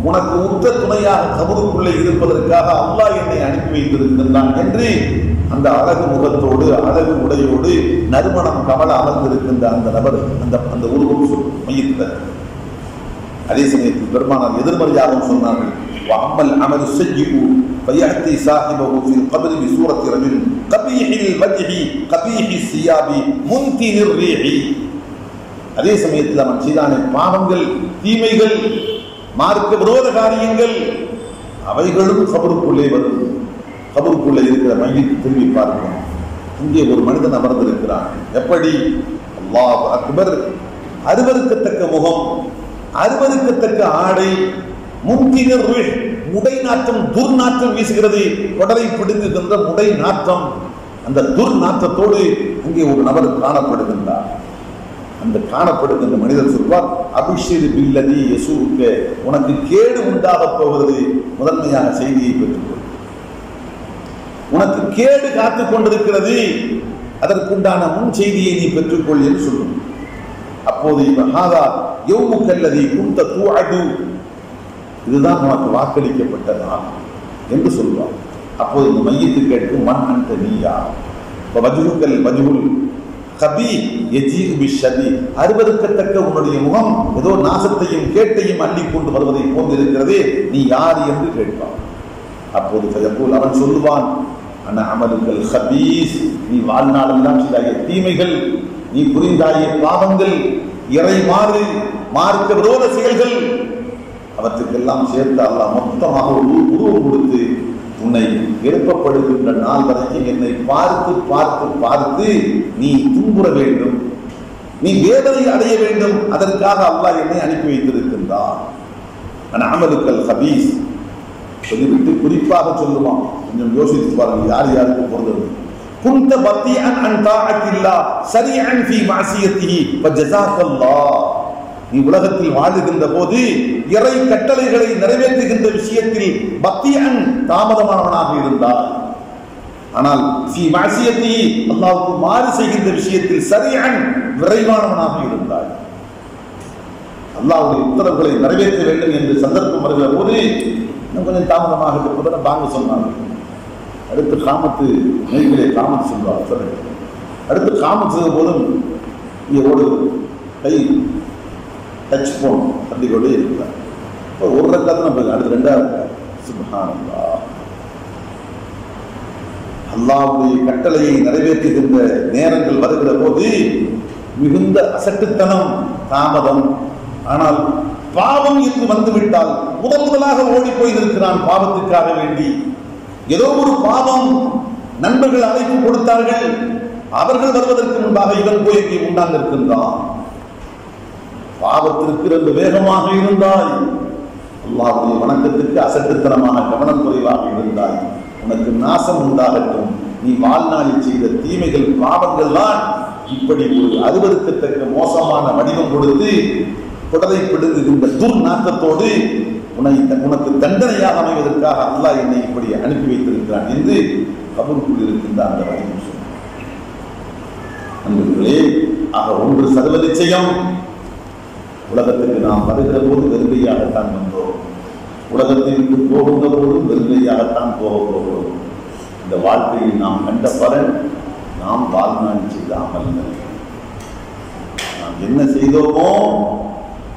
உனக்கு உற்ற துணையாக கபருக்குள்ளே இருப்பதற்காக அல்லாஹ் என்னை அனுப்பி வைத்திருக்கின்றான் என்று அந்த அழகு முகத்தோடு அழகு உடையோடு நறுமணம் கமல அமர்ந்திருக்கின்ற அந்த நபர் அந்த உருவம் மையத்தில். அதே சமயத்தில் பெருமானார் எதிர்மறையாகவும் சொன்னார்கள், وَأَمَّا الْعَمَلُ السَّيِّئُ فَيَأْتِي صَاحِبَهُ فِي الْقَبْرِ بِصُورَةِ رَجُلٍ கபீஹில் வஜ்ஹி கபீஹி சியாபி முன்தினிர் ரீஹி. அதே சமயத்தில் அவன் செய்தானே பாவங்கள், தீமைகள், மார்க்க விரோத காரியங்கள், அவைகளும் கபருக்குள்ளே வரும். கபருக்குள்ளே இருக்கிற மையத்தை திரும்பி பார்க்கும். இங்கே ஒரு மனிதன் அமர்ந்திருக்கிறான். எப்படி? அல்லாஹ் அக்பர். அருவருக்கத்தக்க முகம், அருவருக்கத்தக்க ஆடை, முன்தினிர் ரீஹ், முடை நாற்றம், துர்நாற்றம் வீசுகிறது. உடலை பிடுங்குகின்ற முடை நாற்றம். அந்த துர்நாற்றத்தோடு அங்கே ஒரு நபர் காணப்படுகின்றார். அந்த காணப்படுகின்ற மனிதர் சொல்வார், அபிஷேக் பில்லதி யசூக்க, உனக்கு கேடு உண்டாக போகிறது, முதன்மையான செய்தியை பெற்றுக்கொள். உனக்கு கேடு காத்துக் கொண்டிருக்கிறது, அதற்குண்டான முன் செய்தியை நீ பெற்றுக்கொள் என்று சொல்லும். அப்போது இதுதான் உனக்கு வாக்களிக்கப்பட்ட நாள் என்று சொல்வார். அப்போது இந்த மையத்து கேட்கும், மண் அன்ட நீயா? அருவருக்கத்தக்க உன்னுடைய முகம் ஏதோ நாசத்தையும் கேட்டையும் அள்ளி கொண்டு வருவதை போன்றிருக்கிறதே, நீ யார் என்று கேட்பான். அப்போது அவன் சொல்லுவான், அமலுக்கள் ஹபீஸ், நீ வாழ்நாளெல்லாம் செய்தாய தீமைகள், நீ புரிந்தாய பாவங்கள், இறை மாறு, மார்க்க விரோத செயல்கள், அவற்றுக்கெல்லாம் சேர்த்து அல்லாஹ் மொத்தமாக உருவம் கொடுத்து உன்னை எழுப்பப்படுகின்ற நாள் வரைக்கும் என்னை பார்த்து பார்த்து பார்த்து நீ துன்புற வேண்டும், நீ வேதனை அடைய வேண்டும். அதற்காக அல்லாஹ் என்னை அனுப்பி வைத்திருக்கின்றான். அமலுக்கள் ஹபீஸ் சொல்லிவிட்டு குறிப்பாக சொல்லுவான். கொஞ்சம் யோசித்து பாருங்கள், யார் யாருக்கு பொருந்தது. குந்த பத்தியன் அன் தாஅத்தில்லாஹ் சரிஅன் ஃபீ மஅசியத்திஹி ஃபஜஸாக்கல்லாஹ். நீ உலகத்தில் வாழுகின்ற போது இறை கட்டளைகளை நிறைவேற்றுகின்ற விஷயத்தில் பத்தியன் தாமதமானவனாக இருந்தால், ஆனால் ஃபீ மஅசியத்திஹி அல்லாஹ்வுக்கு மாறு செய்கின்ற விஷயத்தில் சரிஅன் விரைவானவனாக இருந்தாய். அல்லாஹ்வுடைய உத்தரவுகளை நிறைவேற்ற வேண்டும் என்று சந்தர்ப்பம் வருகிற போது இன்னும் கொஞ்சம் தாமதமாக இருப்பதை பாங்க சொன்னாங்க. அடுத்து காமத்து நெய்களே காமத்து சொல்வார். அடுத்து காமத்து செய்த போதும் ஒரு கை டச் போன் அப்படி கொண்டே இருக்கிறார். இப்போ ஒரு ரக்காத்து நம்ம அடுத்து ரெண்டாவது சுப்ஹானல்லாஹ். அல்லாஹ்வுடைய கட்டளையை நிறைவேற்றுகின்ற நேரங்கள் வருகிற போது மிகுந்த அசட்டுத்தனம், தாமதம். ஆனால் பாவம் என்று வந்துவிட்டால் முதலாக ஓடி போய் இருக்கிறான் பாவத்துக்காக வேண்டி. ஏதோ ஒரு பாவம், நண்பர்கள் அழைப்பு கொடுத்தார்கள், அவர்கள் வருவதற்கு முன்பாக இவன் போய் இங்கே உண்டாங்க இருக்கின்றான். பாவத்திற்கு ரொம்ப வேகமாக இருந்தாய், அல்லாஹ்வுடைய வணக்கத்திற்கு அசட்டுத்தனமாக கவனம் குறைவாக இருந்தாய், உனக்கு நாசம் உண்டாகட்டும். நீ வாழ்நாளில் செய்த தீமைகள், பாவங்கள் தான் இப்படி ஒரு அருவருக்கத்தக்க மோசமான வடிவம் கொடுத்து குடலை பிடுங்குகின்ற துர்நாற்றத்தோடு உனக்கு தண்டனையாக அமைவதற்காக அல்லாஹ் என்னை இப்படி அனுப்பி வைத்திருக்கிறான் என்று கபருக்குள் இருக்கின்ற அந்த வடிவம் சொன்னார்களே. ஆக ஒன்று சர்வ நிச்சயம், உலகத்துக்கு நாம் வருகிற போது வெறுமையாகத்தான் வந்தோம், உலகத்திற்கு போகின்ற போதும் வெறுமையாகத்தான் போக போகிறோம். இந்த வாழ்க்கையில் நாம் கண்ட பலன் நாம் வாழ்நாள் செய்த அமல்கள். நாம் என்ன செய்தோமோ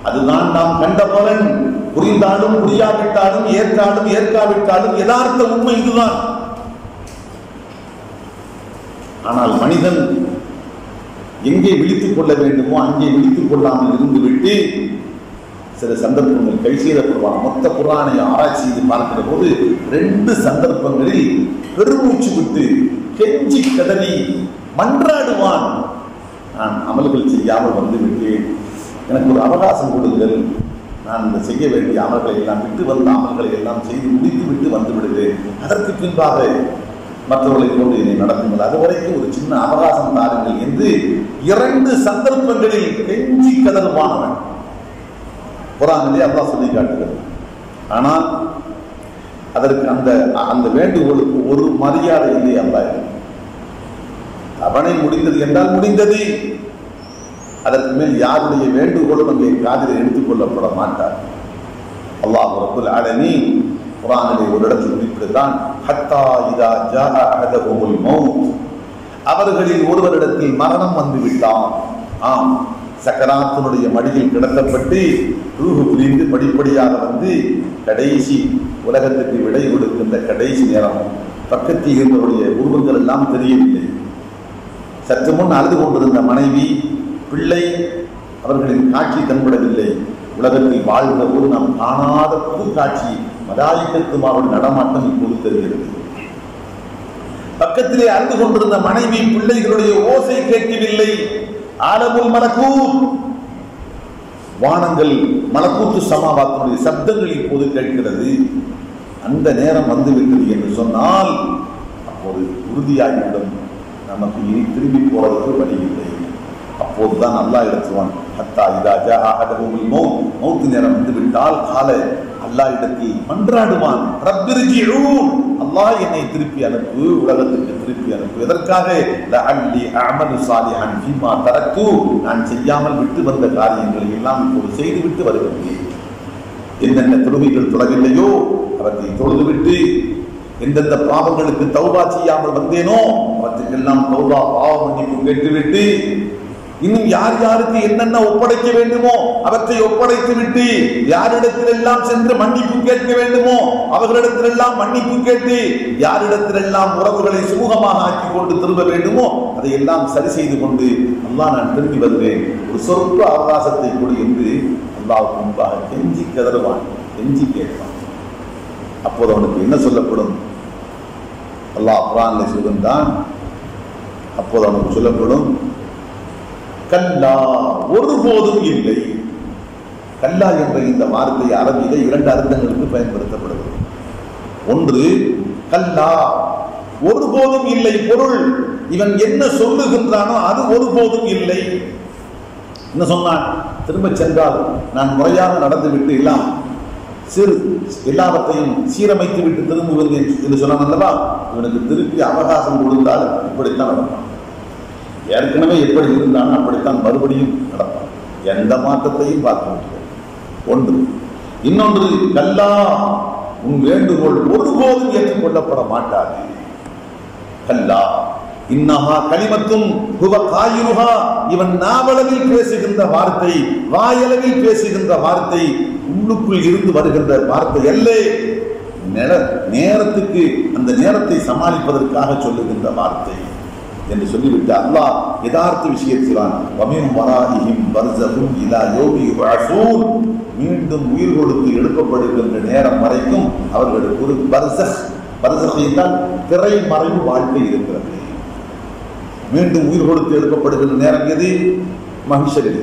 அதுதான் நாம் கண்ட பலன். புரிந்தாலும் புரியாவிட்டாலும், ஏற்காலும் ஏற்காவிட்டாலும் யதார்த்த உண்மை இதுதான். ஆனால் மனிதன் எங்கே விழித்துக் கொள்ள வேண்டுமோ அங்கே விழித்துக் கொள்ளாமல் இருந்துவிட்டு சில சந்தர்ப்பங்கள் கை செய்யப்படுவான். மொத்த குர்ஆனை ஆராய்ச்சி செய்து பார்க்கிற போது 2 சந்தர்ப்பங்களில் பெருமூச்சு விட்டு கெஞ்சி கதறி மன்றாடுவான். நான் அமல்கள் செய்யாமல் வந்துவிட்டேன், எனக்கு ஒரு அவகாசம் கொடுங்கள், நான் இந்த செய்ய வேண்டிய அமல்களை எல்லாம் விட்டு வந்த அமல்களை எல்லாம் செய்து முடித்து விட்டு வந்து விடுவேன், அதற்கு பின்பாக மற்றவர்களை கொண்டு என்னை நடத்துங்கள், அதுவரைக்கும் ஒரு சின்ன அவகாசம் தாருங்கள் என்று 2 சந்தர்ப்பங்களில் கெஞ்சி கதறுவானவன் குர்ஆனிலே அல்லாஹ் சொல்லி காட்டுகிறது. ஆனால் அதற்கு அந்த வேண்டுகோளுக்கு ஒரு மரியாதை இல்லை. அல்லாஹ் அவனை முடிந்தது என்றால் முடிந்தது, அதற்கு மேல் யாருடைய வேண்டுகோளும் அங்கே காதில் எடுத்துக் கொள்ளப்பட மாட்டார். அல்லாஹ் ரப்புல் ஆலமீன் குர்ஆனிலே ஒரு இடத்தில் குறிப்பிடுகிறான், ஹத்தா இதா ஜாஅ அஹதஹுல் மௌத், அவர்களில் ஒருவரிடத்தில் மரணம் வந்துவிட்டான். ஆம், சக்கராத்தினுடைய மடியில் கிடத்தப்பட்டு ரூஹு பிரிந்து படிப்படியாக வந்து கடைசி உலகத்துக்கு விடை கொடுக்கின்ற கடைசி நேரம் பக்கத்தில் இருந்தவருடைய உருவங்கள் எல்லாம் தெரியவில்லை. சற்று முன் அழுது கொண்டிருந்த மனைவி, பிள்ளை, அவர்களின் காட்சி தென்படவில்லை. உலகத்தில் வாழ்கிற போது நாம் காணாத புது காட்சி மலாயிகத்துமாவுடைய நடமாட்டம் இப்போது தெரிகிறது. பக்கத்திலே அழுது கொண்டிருந்த மனைவி, பிள்ளைகளுடைய ஓசை கேட்கவில்லை. ஆலமுல் மலக்கூத், வானங்கள் மலக்கூத்து சமாவாத்தினுடைய சப்தங்கள் இப்போது கேட்கிறது. அந்த நேரம் வந்துவிட்டது என்று சொன்னால் அப்போது உறுதியாகிவிடும், நமக்கு இனி திரும்பி போறதுக்கு வழி இல்லை. அப்போதுதான் அல்லாஹ் இடத்துவான், ஹத்தா இதா ஜாஅ அஹதுஹுல் மௌத், மௌத் நேரம் வந்து விட்டால் கால அல்லாஹ் இடத்தில் மன்றாடுவான், ரப்பிர்ஜிஊன், அல்லாஹ் என்னை திருப்பி அனுப்பு, உலகத்துக்கு திருப்பி அனுப்பு. எதற்காக? லஅல்லி அஅமலு ஸாலிஹன் ஃபீமா தரக்து, நான் செய்யாமல் விட்டு வந்த காரியங்களை எல்லாம் இப்போது செய்துவிட்டு வருகிறேன். என்னென்ன தொழுகைகள் தொழவில்லையோ அவற்றை தொழுதுவிட்டு, எந்தெந்த பாவங்களுக்கு தௌபா செய்யாமல் வந்தேனோ அவற்றுக்கெல்லாம் தௌபா பாவ மன்னிப்பு கேட்டுவிட்டு, இன்னும் யார் யாருக்கு என்னென்ன ஒப்படைக்க வேண்டுமோ அவற்றை ஒப்படைத்து விட்டு, யாரிடத்திலெல்லாம் சென்று மன்னிப்பு கேட்க வேண்டுமோ அவர்களிடத்திலெல்லாம் மன்னிப்பு கேட்டு, யாரிடத்திலெல்லாம் உறவுகளை சுமூகமாக ஆக்கி கொண்டு திரும்ப வேண்டுமோ அதையெல்லாம் சரி செய்து கொண்டு, அல்லாஹ் நான் திரும்பி வருவேன், ஒரு சொற்ப அவகாசத்தை கொடு என்று அல்லாஹ்வுக்கு முன்பாக கெஞ்சி கதறுவான், கெஞ்சி கேட்பான். அப்போது அவனுக்கு என்ன சொல்லப்படும்? அல்லாஹ் குர்ஆனில் சொல்கின்றான், அப்போது அவனுக்கு சொல்லப்படும், கல்லா, ஒருபோதும் இல்லை. கல்லா என்ற இந்த வார்த்தை அரபியில 2 அர்த்தங்களுக்கு பயன்படுத்தப்படுகிறது. ஒன்று, கல்லா ஒருபோதும் இல்லை, பொருள் இவன் என்ன சொல்லுகின்றானோ அது ஒருபோதும் இல்லை. என்ன சொன்னான்? திரும்ப சென்றால் நான் முறையாக நடந்து விட்டு எல்லாம் எல்லாவற்றையும் சீரமைத்து விட்டு திரும்புவது என்று சொன்னான் அல்லவா? இவனுக்கு திருப்பி அவகாசம் கொடுத்தால் இப்படித்தான் நடப்பான். ஏற்கனவே எப்படி இருந்தாலும் அப்படித்தான் மறுபடியும் நடப்பான். எந்த மாற்றத்தையும் பார்க்க முடியாது. ஒன்று. இன்னொன்று, கல்லா, உன் வேண்டுகோள் ஒருபோதும் ஏற்றுக்கொள்ளப்பட மாட்டாது. கல்லா இன்னஹா கலிமத்தும் ஹுவ காயிலுஹா, இவன் நாவளவில் பேசுகின்ற வார்த்தை, வாயளவில் பேசுகின்ற வார்த்தை, உள்ளுக்குள் இருந்து வருகின்ற வார்த்தை அல்ல. நேரத்துக்கு அந்த நேரத்தை சமாளிப்பதற்காக சொல்லுகின்ற வார்த்தை என்று சொல்லிவிட்டு அல்லாஹ் யதார்த்த விஷயத்திலான் வமின் வராஹிஹிம் பர்ஸஹும் இலா யௌமி யுபஅஸூன், மீண்டும் உயிர் கொடுத்து எழுப்பப்படுகின்ற நேரம் வரைக்கும் அவர்களுக்கு ஒரு பர்ஸஹ், பர்ஸஹ் என்றால் திரை மறைவு வாழ்க்கை இருக்கிறது. மீண்டும் உயிர் கொடுத்து எழுப்பப்படுகின்ற நேரம் எது? மஹ்ஷரில்.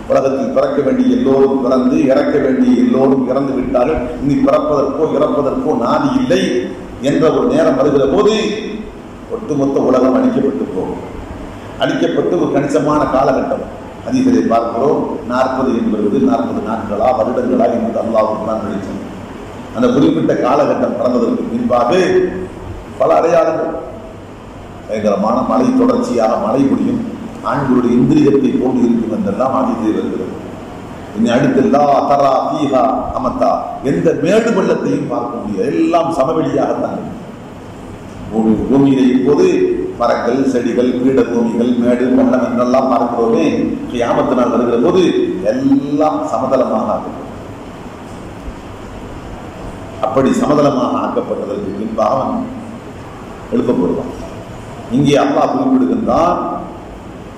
உலகத்தில் பிறக்க வேண்டிய எல்லோரும் பிறந்து, இறக்க வேண்டிய எல்லோரும் இறந்து விட்டார்கள், இனி பிறப்பதற்கோ இறப்பதற்கோ நாதி இல்லை என்ற ஒரு நேரம் வருகிற போது ஒட்டுமொத்த உலகம் அழிக்கப்பட்டு போகும். அழிக்கப்பட்டு ஒரு கணிசமான காலகட்டம் அதிகளை பார்க்கிறோம். 40 என்பது 40 நாட்களா வருடங்களா என்பது அல்லாஹ்வுக்கு தான் வெளிச்சம். அந்த குறிப்பிட்ட காலகட்டம் கடந்ததற்கு பின்பாக பல அடையாளங்கள், பயங்கரமான மழை, தொடர்ச்சியாக மழை பொழியும், ஆண்களுடைய இந்திரியத்தை போன்று இருக்கும் என்றெல்லாம் அதிகளை வருகிறது. இனி அடுத்து லா தரா ஃபீஹா அமத்தா, எந்த மேடு பள்ளத்தையும் பார்க்க முடியாது, எல்லாம் சமவெளியாகத்தான். பூமியிலே இப்போது மரங்கள், செடிகள், பீட பூமிகள், மேடு பள்ளம் என்றெல்லாம் பார்க்கிறோமே, கியாமத்து நாள் வருகிற போது எல்லாம் சமதளமாக ஆக்கப்படும். அப்படி சமதளமாக ஆக்கப்பட்டதற்கு பின்பாக அவன் எழுப்பப்படுவான். இங்கே அல்லாஹ் குறிப்பிடுகின்றான்,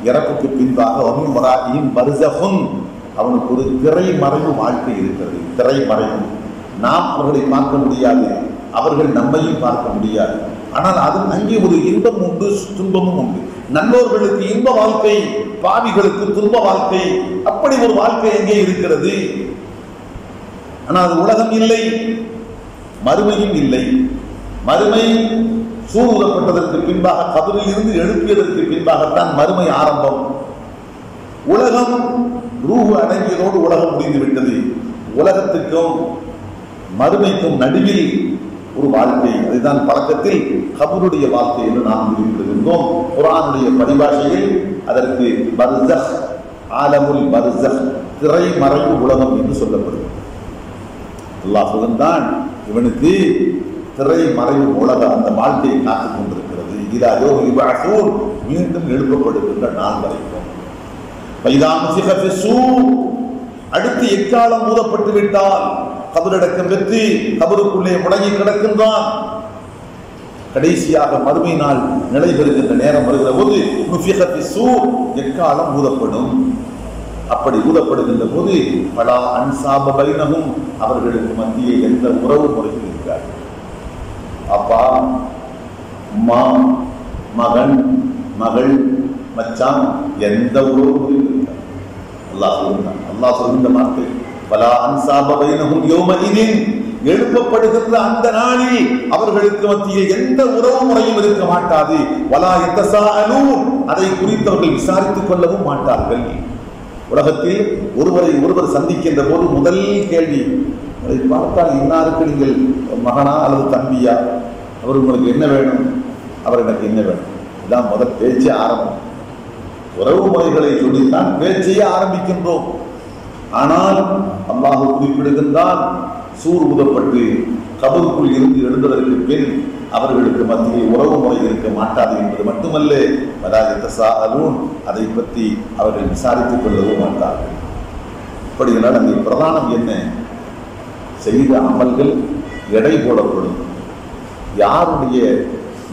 இறப்புக்கு பின்பாக வமின் வராஹிஹிம் பர்ஸஹுன், அவனுக்கு ஒரு திரை மறைவு வாழ்க்கை இருக்கிறது. திரை மறைவு, நாம் அவர்களை பார்க்க முடியாது, அவர்கள் நம்மையும் பார்க்க முடியாது. ஆனால் அது அங்கே ஒரு இன்பம் உண்டு, துன்பமும் உண்டு. நல்லோர்களுக்கு இன்ப வாழ்க்கை, பாவிகளுக்கு துன்ப வாழ்க்கை. அப்படி ஒரு வாழ்க்கை எங்கே இருக்கிறது? ஆனால் அது உலகம் இல்லை, மறுமையும் இல்லை. மறுமை சூழ்நிலப்பட்டதற்கு பின்பாக, கபரில் இருந்து எழுப்பியதற்கு பின்பாகத்தான் மறுமை ஆரம்பம். உலகம் ரூஹு அடங்கியதோடு உலகம் முடிந்து விட்டது. உலகத்துக்கும் மறுமைக்கும் நடுவில் ஒரு வாழ்க்கை, அதுதான் பழக்கத்தில் கபருடைய வாழ்க்கை என்று நாம் குறிப்பிடுகின்றோம். குர்ஆனுடைய பரிபாஷையில் அதற்கு பர்ஸஹ், ஆலமுல் பர்ஸஹ், திரை மறைவு உலகம் என்று சொல்லப்படுகிறது. அல்லாஹ் சொல்கின்றான், இவனுக்கு திரை மறைவு உலக அந்த வாழ்க்கையை காத்துக் கொண்டிருக்கிறது. இலா யௌமி யுபஅஸூன், மீண்டும் எழுப்பப்படுகின்ற நாள் வரைக்கும். ஃபைதா நுஃபிக ஃபிஸ்ஸூர், அடுத்து எக்காலம் ஊதப்பட்டு விட்டால், கபரடக்கம் பெற்று கபருக்குள்ளே முடங்கி கிடக்கின்றான். கடைசியாக மறுமை நாள் நிலை பெறுகின்ற நேரம் வருகிற போது எக்காலம் ஊதப்படும். அப்படி ஊதப்படுகின்ற போது பலா அன்சாப பைனஹும் அவர்களுக்கு மத்தியே எந்த உறவு முறையில் இருக்கிறார். அப்பா, அம்மா, மகன், மகள், மச்சான், எந்த உறவு முறையில் இருக்கிறார். அல்லாஹ் சொல்கின்ற வார்த்தை பலா அன்சாப பைனஹும் யௌமஇதின், எழுப்பப்படுகின்ற அந்த நாளில் அவர்களுக்கு மத்தியில் எந்த உறவு முறையும் இருக்க மாட்டாது. வலா யத்தசாஅலூன், அதை குறித்தவர்கள் விசாரித்துக் கொள்ளவும் மாட்டார்கள். உலகத்தில் ஒருவரை ஒருவர் சந்திக்கின்ற போது முதல் கேள்வி, அதை பார்த்தால் இன்னாருக்கு நீங்கள் மகனா அல்லது தம்பியா, அவர் உங்களுக்கு என்ன வேணும், அவர் எனக்கு என்ன வேணும், இதான் முதல் பேச்சே ஆரம்பம். உறவு முறைகளை சொல்லித்தான் பேச்சையே ஆரம்பிக்கின்றோம். ஆனால் அல்லாஹ் குறிப்பிடுகின்றான், சூர் ஊதப்பட்டு கபருக்குள் இருந்து எழுந்ததற்கு பின் அவர்களுக்கு மத்தியில் உறவு முறை இருக்க மாட்டாது என்பது மட்டுமல்ல, அதை பற்றி அவர்கள் விசாரித்துக் கொள்ளவும் மாட்டார்கள். அப்படினால் அந்த பிரதானம் என்ன? செய்த அமல்கள் எடை போடப்படும். யாருடைய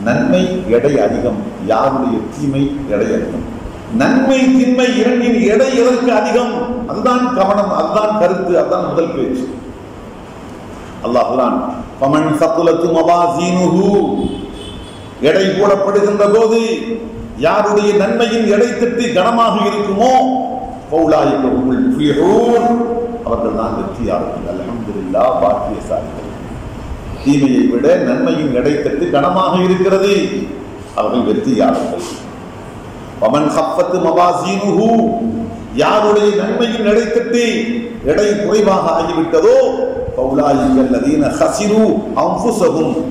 நன்மை எடை அதிகம், யாருடைய தீமை எடை அதிகம். நன்மை தீமை இரண்டின் எடை எதற்கு அதிகம்? அதுதான் கவனம், அதுதான் கருத்து, அதுதான் முதல் பேச்சு. அல்லாஹ் குர்ஆன் ஃபமன் ஸகுலத் மவாஸீனுஹு, எடை போடப்படுகின்ற போது யாருடைய நன்மையின் எடை தட்டு கனமாக இருக்குமோ ஃபௌலாயிக ஹுமுல் முஃப்லிஹூன், அவர்கள் தான் வெற்றியாளர்கள். அல்ஹம்துலில்லாஹ், பாக்கியசாலிகள். தீமையை விட நன்மையின் எடை தட்டு கனமாக இருக்கிறது, அவர்கள் வெற்றியாளர்கள். ஃபமன் ஸஃபத் மவாஸீனுஹு, யாருடைய நன்மையின் எடை தட்டு எடை குறைவாக ஆகிவிட்டதோ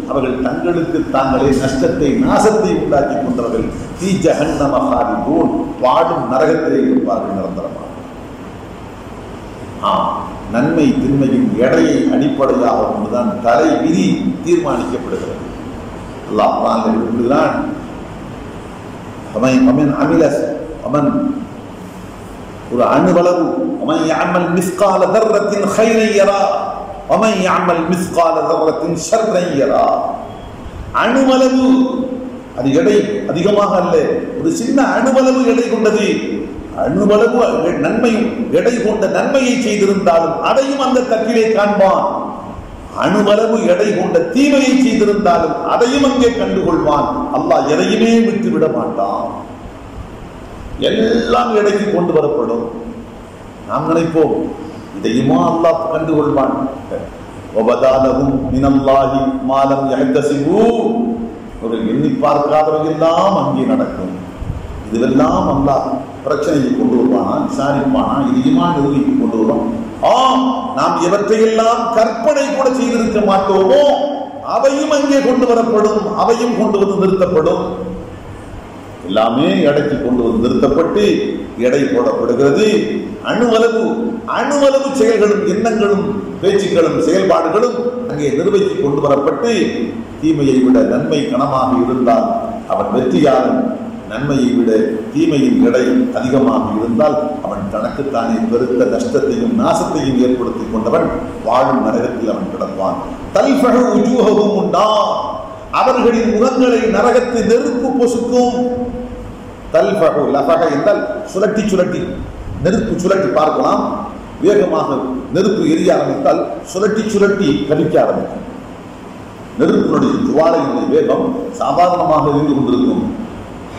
அவர்கள் தங்களுக்கு தாங்களே நஷ்டத்தை நாசத்தை உண்டாக்கி கொண்டவர்கள். வாடும் நரகத்திலே இருப்பார்கள் நிரந்தரமாக. நன்மை தின்மையின் எடையை அடிப்படையாக கொண்டுதான் தலை விதி தீர்மானிக்கப்படுகிறது. அல்லாஹ் விடுகிறான், ஒரு அணுவளவு அணுவளவு, அது எடை அதிகமாக அல்ல, ஒரு சின்ன அணுவளவு எடை கொண்டது. அணுவளவு நன்மையும் எடை கொண்ட நன்மையை செய்திருந்தாலும் அதையும் அந்த தட்டிலே காண்பான். அணுவளவு எடை கொண்ட தீமையை செய்திருந்தாலும் அதையும் அங்கே கண்டுகொள்வான். அல்லாஹ் எதையுமே விட்டு விட மாட்டான். எல்லாம் எடைக்கு கொண்டு வரப்படும். நாம் நினைப்போம் இதையுமா அல்லாஹ் கண்டுகொள்வான். எண்ணி பார்க்காதவையெல்லாம் அங்கே நடக்கும். இதுவெல்லாம் அல்லாஹ் பிரச்சனையை கொண்டு வருவானா, விசாரிப்பானா, இதையுமா நிறுவிக்கு கொண்டு வருவான். நாம் எவற்றையெல்லாம் கற்பனை கூட செய்திருக்க மாட்டோமோ அவையும் அங்கே கொண்டு வரப்படும், அவையும் கொண்டு வந்து நிறுத்தப்படும். எல்லாமே எடைக்கு கொண்டு வந்து நிறுத்தப்பட்டு எடை போடப்படுகிறது. அணுவளவு செயல்களும் எண்ணங்களும் பேச்சுக்களும் செயல்பாடுகளும் அங்கே நிர்வகித்து கொண்டு வரப்பட்டு, தீமையை விட நன்மை கனமாக இருந்தால் அவன் வெற்றியாளன், நன்மையை விட தீமையின் எடை அதிகமாக இருந்தால் அவன் தனக்குத்தானே பெருத்த நஷ்டத்தையும் நாசத்தையும் ஏற்படுத்திக் கொண்டவன் வாழும் நரகத்தில் அவன் கிடப்பான். தல்ஃபஹு உஜூஹஹும் உண்டா, அவர்களின் முகங்களை நரகத்து நெருப்பு பொசுக்கும். தல்ஃபஹு, லஃபஹ என்றால் சுழட்டி சுழட்டி, நெருப்பு சுழட்டி பார்க்கலாம். வேகமாக நெருப்பு எரிய ஆரம்பித்தால் சுழட்டி சுழட்டி கடிக்க ஆரம்பிக்கும். நெருப்பினுடைய ஜுவாலையினுடைய வேகம் சாதாரணமாக இருந்து கொண்டிருக்கும்.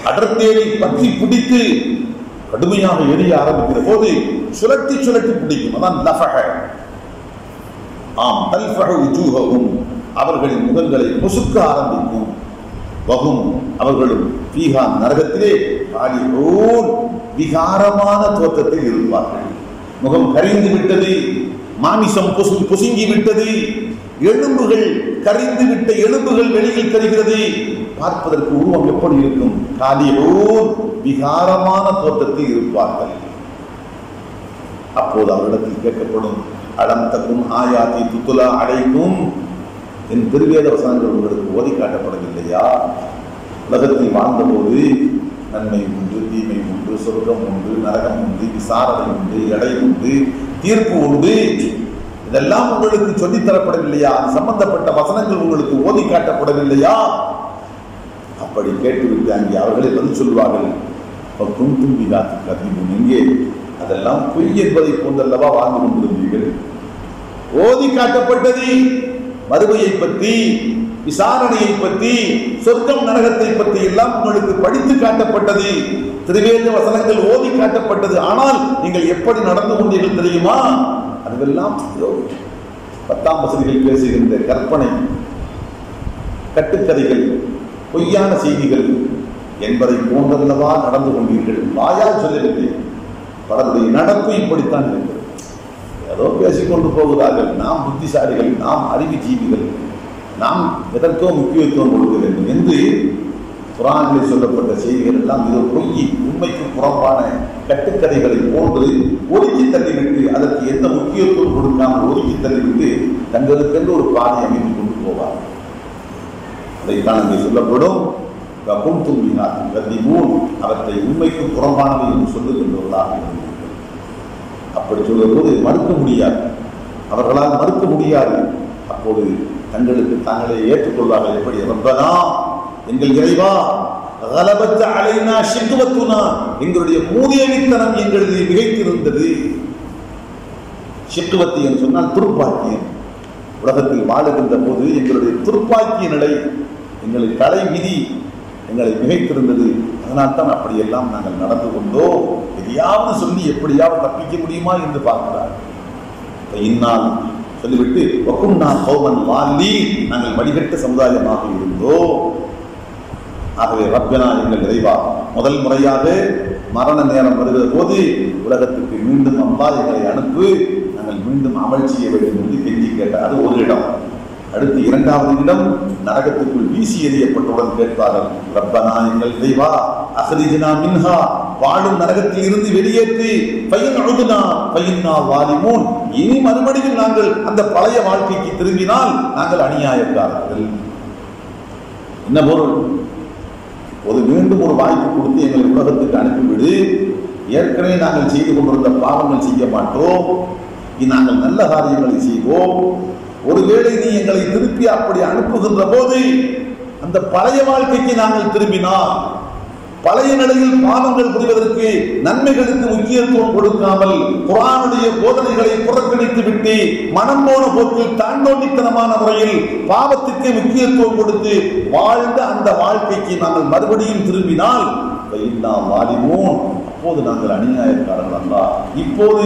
அடர்த்தேறி பற்றி பிடித்து கடுமையாக எரிய ஆரம்பிக்கிற போது சுழட்டி சுழட்டி பிடிக்கும். அதான் லஃபஹ. தல்ஃபஹு உஜூஹஹும், அவர்களின் முகங்களை பொசுக்க ஆரம்பிக்கும். வஹும், அவர்களும் ஃபீஹா, நரகத்திலே காலிஹூன், விகாரமான தோற்றத்தில் இருப்பார்கள். முகம் கரிந்து விட்டது, மாமிசம் பொசுங்கி விட்டது, எலும்புகள் கரிந்து விட்ட எலும்புகள் வெளியில் தெரிகிறது. பார்ப்பதற்கு உருவம் எப்படி இருக்கும்? காலிஹூன், விகாரமான தோற்றத்தில் இருப்பார்கள். அப்போது அவரிடத்தில் கேட்கப்படும், அலம் தக்கும் ஆயாத்தி துத்துலா அலைக்கும், என் திருவேத வசனங்கள் உங்களுக்கு ஓதி காட்டப்படவில்லையா? உலகத்தில் வாழ்ந்தபோது நன்மை உண்டு, தீமை உண்டு, சொர்க்கம் உண்டு, நரகம் உண்டு, விசாரணை உண்டு, எடை உண்டு, தீர்ப்பு உண்டு, இதெல்லாம் உங்களுக்கு சொல்லித்தரப்படவில்லையா? அது சம்பந்தப்பட்ட வசனங்கள் உங்களுக்கு ஓதி காட்டப்படவில்லையா? அப்படி கேட்டுவிட்டு அங்கே அவர்களே பதில் சொல்வார்கள், எங்கே அதெல்லாம் பொய் என்பதை போன்றல்லவா வாழ்ந்து கொண்டிருந்தீர்கள். ஓதி காட்டப்பட்டது மறுமையை பற்றி, விசாரணையை பற்றி, சொர்க்கம் நரகத்தை பற்றி எல்லாம் உங்களுக்கு படித்து காட்டப்பட்டது, திருவேத வசனங்கள் ஓதி காட்டப்பட்டது. ஆனால் நீங்கள் எப்படி நடந்து கொண்டீர்கள் தெரியுமா? அதுவெல்லாம் 10ஆம் வசதிகள் பேசுகின்ற கற்பனை, கட்டுக்கதைகள், பொய்யான செய்திகள் என்பதை போன்றல்லவா நடந்து கொண்டீர்கள். வாயால் சொல்லவில்லை, பலருடைய நடப்பு இப்படித்தான் இருக்கிறது. ஏதோ பேசிக்கொண்டு போகிறார்கள். நாம் புத்திசாலிகள், நாம் அறிவுஜீவிகள், நாம் எதற்கோ முக்கியத்துவம் கொடுக்க வேண்டும் என்று குர்ஆனில் சொல்லப்பட்ட செய்திகள் எல்லாம் இது பொய், உண்மைக்கு புறம்பான கட்டுக்கதைகளை போன்று ஒதுக்கி தள்ளிவிட்டு, அதற்கு எந்த முக்கியத்துவம் கொடுக்காமல் ஒதுக்கி தள்ளிவிட்டு தங்களுக்கென்று ஒரு பாதை அமைத்து கொண்டு போவார். அதைத்தான் அங்கே சொல்லப்படும் அவற்றை உண்மைக்கு புறம்பானவை என்று சொல்லுகின்றவர்களாக இருந்தீர்கள். அப்படி சொல்லும் போது மறுக்க முடியாது, அவர்களால் மறுக்க முடியாது. அப்போது தங்களுக்கு தாங்களே ஏற்றுக்கொள்வார்கள். எப்படி? ரப்பனா, எங்கள் இறைவா, கலபத் அலைனா ஷிக்வத்துனா, எங்களுடைய மூதேவித்தனம் எங்களில் மிகைத்திருந்தது. ஷிக்வத்து என்று சொன்னால் துர்ப்பாக்கியம். உலகத்தில் வாழுகின்ற போது எங்களுடைய துர்ப்பாக்கிய நிலை, எங்களை தலை விதி எங்களை மிகைத்திருந்தது. அதனால்தான் அப்படியெல்லாம் நாங்கள் நடந்து கொண்டோம். எதையாவது சொல்லி எப்படியாவது தப்பிக்க முடியுமா என்று பார்க்கிறார். இந்நாள் சொல்லிவிட்டு நாங்கள் வழிகட்ட சமுதாயமாக இருந்தோம். ஆகவே ரப்பனா, எங்கள் இறைவா, முதல் முறையாக மரண நேரம் வருகிற போது உலகத்துக்கு மீண்டும் அல்லாஹ் எங்களை அனுப்பு, நாங்கள் மீண்டும் அமல் செய்ய வேண்டும் என்று கெஞ்சி கேட்டார். அது ஒரு இடம். அடுத்து இரண்டாவது இடம், நரகத்துக்குள் வீசி எறியப்பட்டவுடன் கேட்பார்கள், ரப்பனா, எங்கள் இறைவா, அஹ்ரிஜ்னா மின்ஹா, வாழும் நரகத்தில் இருந்து வெளியேற்றி, ஃபைன் உதுனா ஃபைன்னா வாலிமூன், இனி மறுபடியும் நாங்கள் அந்த பழைய வாழ்க்கைக்கு திரும்பினால் நாங்கள் அநியாயக்காரர்கள். என்ன பொருள்? ஒரு மீண்டும் ஒரு வாய்ப்பு கொடுத்து எங்களை உலகத்துக்கு அனுப்பிவிடு. ஏற்கனவே நாங்கள் செய்து கொண்டிருந்த பாவங்கள் செய்ய மாட்டோம், நாங்கள் நல்ல காரியங்களை செய்வோம். ஒருவேளை நீ எங்களை திருப்பி அப்படி அனுப்புகின்ற போது அந்த பழைய வாழ்க்கைக்கு நாங்கள் திரும்பினால், பழைய நிலையில் பாவங்கள் புரிவதற்கு, நன்மைகளுக்கு முக்கியத்துவம் கொடுக்காமல் குர்ஆனுடைய போதனைகளை புறக்கணித்து விட்டு மனம் போன போக்கில் தாண்டோண்டித்தனமான முறையில் பாவத்துக்கு முக்கியத்துவம் கொடுத்து வாழ்ந்த அந்த வாழ்க்கைக்கு நாங்கள் மறுபடியும் திரும்பினால் அப்போது நாங்கள் அநியாயக்காரர்கள் அல்லா, இப்போது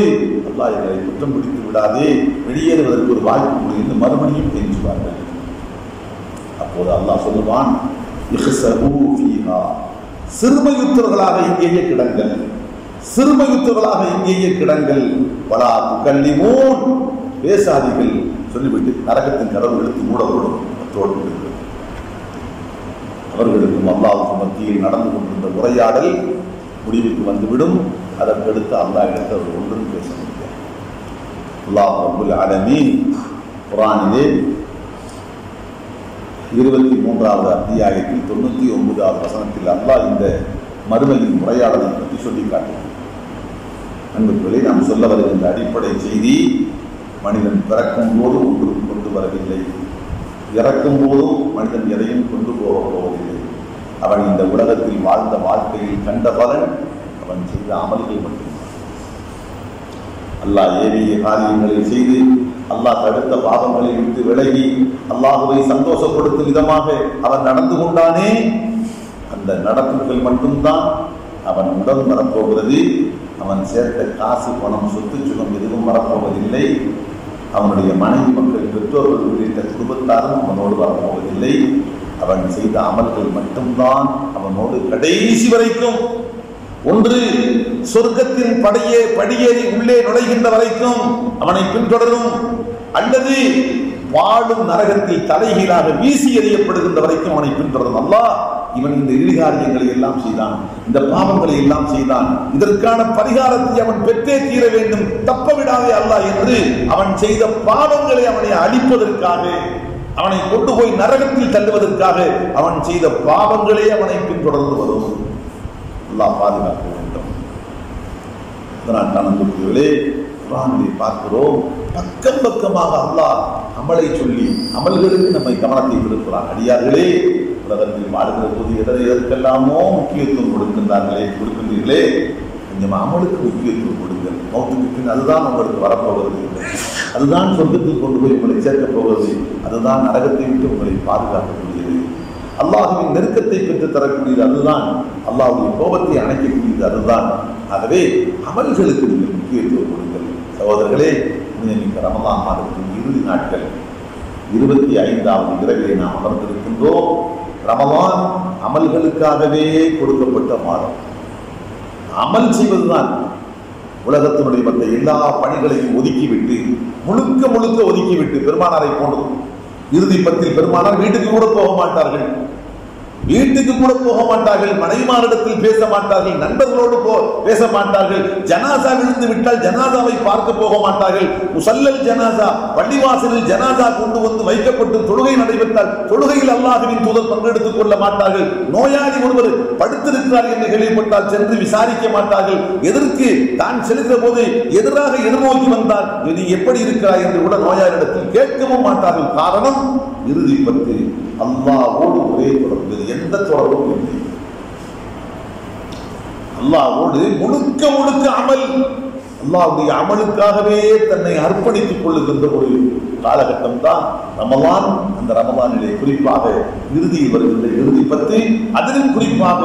அல்லா எங்களை குற்றம் பிடித்து விடாதே, வெளியேறுவதற்கு ஒரு வாய்ப்பு என்று மறுபடியும் கெஞ்சுவார்கள். அப்போது அல்லாஹ் சொல்லுவான், சிறுமையுற்றவர்களாக இங்கேயே கிடங்கள், சிறுமையுற்றவர்களாக இங்கேயே கிடங்கள், வலா துகல்லிமூன், பேசாதீர்கள் சொல்லிவிட்டு நரகத்தின் கதவு எடுத்து மூடப்படும். அத்தோடு அவர்களுக்கும் அல்லாஹ்வுக்கும் மத்தியில் நடந்து கொண்டிருந்த உரையாடல் முடிவுக்கு வந்துவிடும். அதற்கடுத்து அல்லாஹ் இடத்தில் அவர் ஒன்றும் பேச முடியாது. அல்லாஹ் ரப்புல் ஆலமீன் குர்ஆனிலே 23வது அத்தியாயத்தில் 99வது வசனத்தில் அல்லாஹ் இந்த மறுமையின் உரையாடலை பற்றி சொல்லி காட்டுகிறார். அன்புகளே, நாம் சொல்ல வருகின்ற அடிப்படை செய்தி, மனிதன் பிறக்கும் போது ஒன்றும் கொண்டு வரவில்லை, இறக்கும் போதும் மனிதன் எதையும் கொண்டு போக போவதில்லை. அவன் இந்த உலகத்தில் வாழ்ந்த வாழ்க்கையில் கண்ட பலன் அவன் செய்த அமல்கள் மட்டும்தான். அல்லாஹ் ஏவிய காரியங்களை செய்து, அல்லாஹ் தடுத்த பாவங்களை விட்டு விலகி, அல்லாஹுவை சந்தோஷப்படுத்தும் விதமாக அவன் நடந்து கொண்டானே, அந்த நடப்புகள் மட்டும்தான் அவன் உடல் வரப்போகிறது. அவன் சேர்த்த காசு, பணம், சொத்து சுகம் எதுவும் வரப்போவதில்லை. அவனுடைய மனைவி, மக்கள், பெற்றோர்கள் உள்ளிட்ட குடும்பத்தாரும் அவனோடு வரப்போவதில்லை. அவன் செய்த அமல்கள் மட்டும்தான் அவனோடு கடைசி வரைக்கும், ஒன்று சொர்க்கத்தின் படியேறி உள்ளே நுழைகின்ற வரைக்கும் அவனை பின்தொடரும், அல்லது வாழும் நரகத்தில் தலைகீழாக வீசி எறியப்படுகின்ற வரைக்கும் அவனை பின்தொடரும். அல்லாஹ் இவன் இந்த இழிகாரியங்களை எல்லாம் செய்தான், இந்த பாவங்களை எல்லாம் செய்தான், இதற்கான பரிகாரத்தை அவன் பெற்றே தீர வேண்டும், தப்ப விடாதே அல்லாஹ் என்று அவன் செய்த பாவங்களை அவனை அழிப்பதற்காக, அவனை கொண்டு போய் நரகத்தில் தள்ளுவதற்காக அவன் செய்த பாவங்களே அவனை பின்தொடர்ந்து வரும். அல்லாஹ் பாதுகாக்க வேண்டும். இதனால் நண்பர்களே, குர்ஆனிலே பார்க்கிறோம், பக்கம் பக்கமாக அல்லாஹ் அமலை சொல்லி அமல்களுக்கு நம்மை கவனத்தை திருப்புகிறான். அடியார்களே, உலகத்தில் வாழ்கிற போது எதற்கெல்லாமோ முக்கியத்துவம் கொடுக்கின்றீர்களே, கொஞ்சம் அமலுக்கு முக்கியத்துவம் கொடுங்கள். மௌத்துக்கு அதுதான் உங்களுக்கு வரப்போவது, அதுதான் சொர்க்கத்தில் கொண்டு போய் உங்களை சேர்க்கப் போவது, அதுதான் நரகத்தை விட்டு உங்களை பாதுகாக்கக்கூடியது, அல்லாஹ்வின் நெருக்கத்தை பெற்று தரக்கூடியது, அதுதான் அல்லாஹ்வுடைய கோபத்தை அணைக்கக்கூடியது, அதுதான். ஆகவே அமல்களுக்கு நீங்கள் முக்கியத்துவம் கொடுங்கள். சகோதரர்களே, இந்த ரமலான் மாதத்தின் இறுதி நாட்கள் 25வது இரவிலே நாம் அமர்ந்திருக்கின்றோம். ரமலான் அமல்களுக்காகவே கொடுக்கப்பட்ட மாதம். அமல் செய்வதுதான் உலகத்தினுடைய மற்ற எல்லா பணிகளையும் ஒதுக்கிவிட்டு முழுக்க ஒதுக்கிவிட்டு பெருமானாரை போன்றது. இறுதி பத்தில் பெருமானார் வீட்டுக்கு கூட போக மாட்டார்கள், மனைவிமாரிடத்தில் பேச மாட்டார்கள், நண்பர்களோடு பேச மாட்டார்கள், ஜனாசா விழுந்து விட்டால் ஜனாசாவை பார்க்க போக மாட்டார்கள், முசல்லல் ஜனாசா பள்ளிவாசலில் ஜனாசா கொண்டு வந்து வைக்கப்பட்டு தொழுகை நடைபெற்றால் தொழுகையில் அல்லாஹ்வின் தூதர் பங்கெடுத்துக் கொள்ள மாட்டார்கள், நோயாளி ஒருவர் படுத்திருக்கிறார் என்று கேள்விப்பட்டால் சென்று விசாரிக்க மாட்டார்கள், எதற்கு தான் செல்கிற போது எதிராக எதிர்நோக்கி வந்தால் இது எப்படி இருக்கிறார் என்று கூட நோயாளியிடத்தில் கேட்கவும் மாட்டார்கள். காரணம், இறுதி பத்து அல்லாஹ்வோடு ஒரே தொடர்பு, எந்த தொடர்பும் இல்லை. அல்லாஹ்வோடு முழுக்க அமல், அல்லாஹ்வுடைய அமலுக்காகவே தன்னை அர்ப்பணித்துக் கொள்ளுகின்ற ஒரு காலகட்டம் தான் ரமலான். அந்த ரமலானிலே குறிப்பாக இறுதியில் வருகின்ற இறுதி பத்து, அதிலும் குறிப்பாக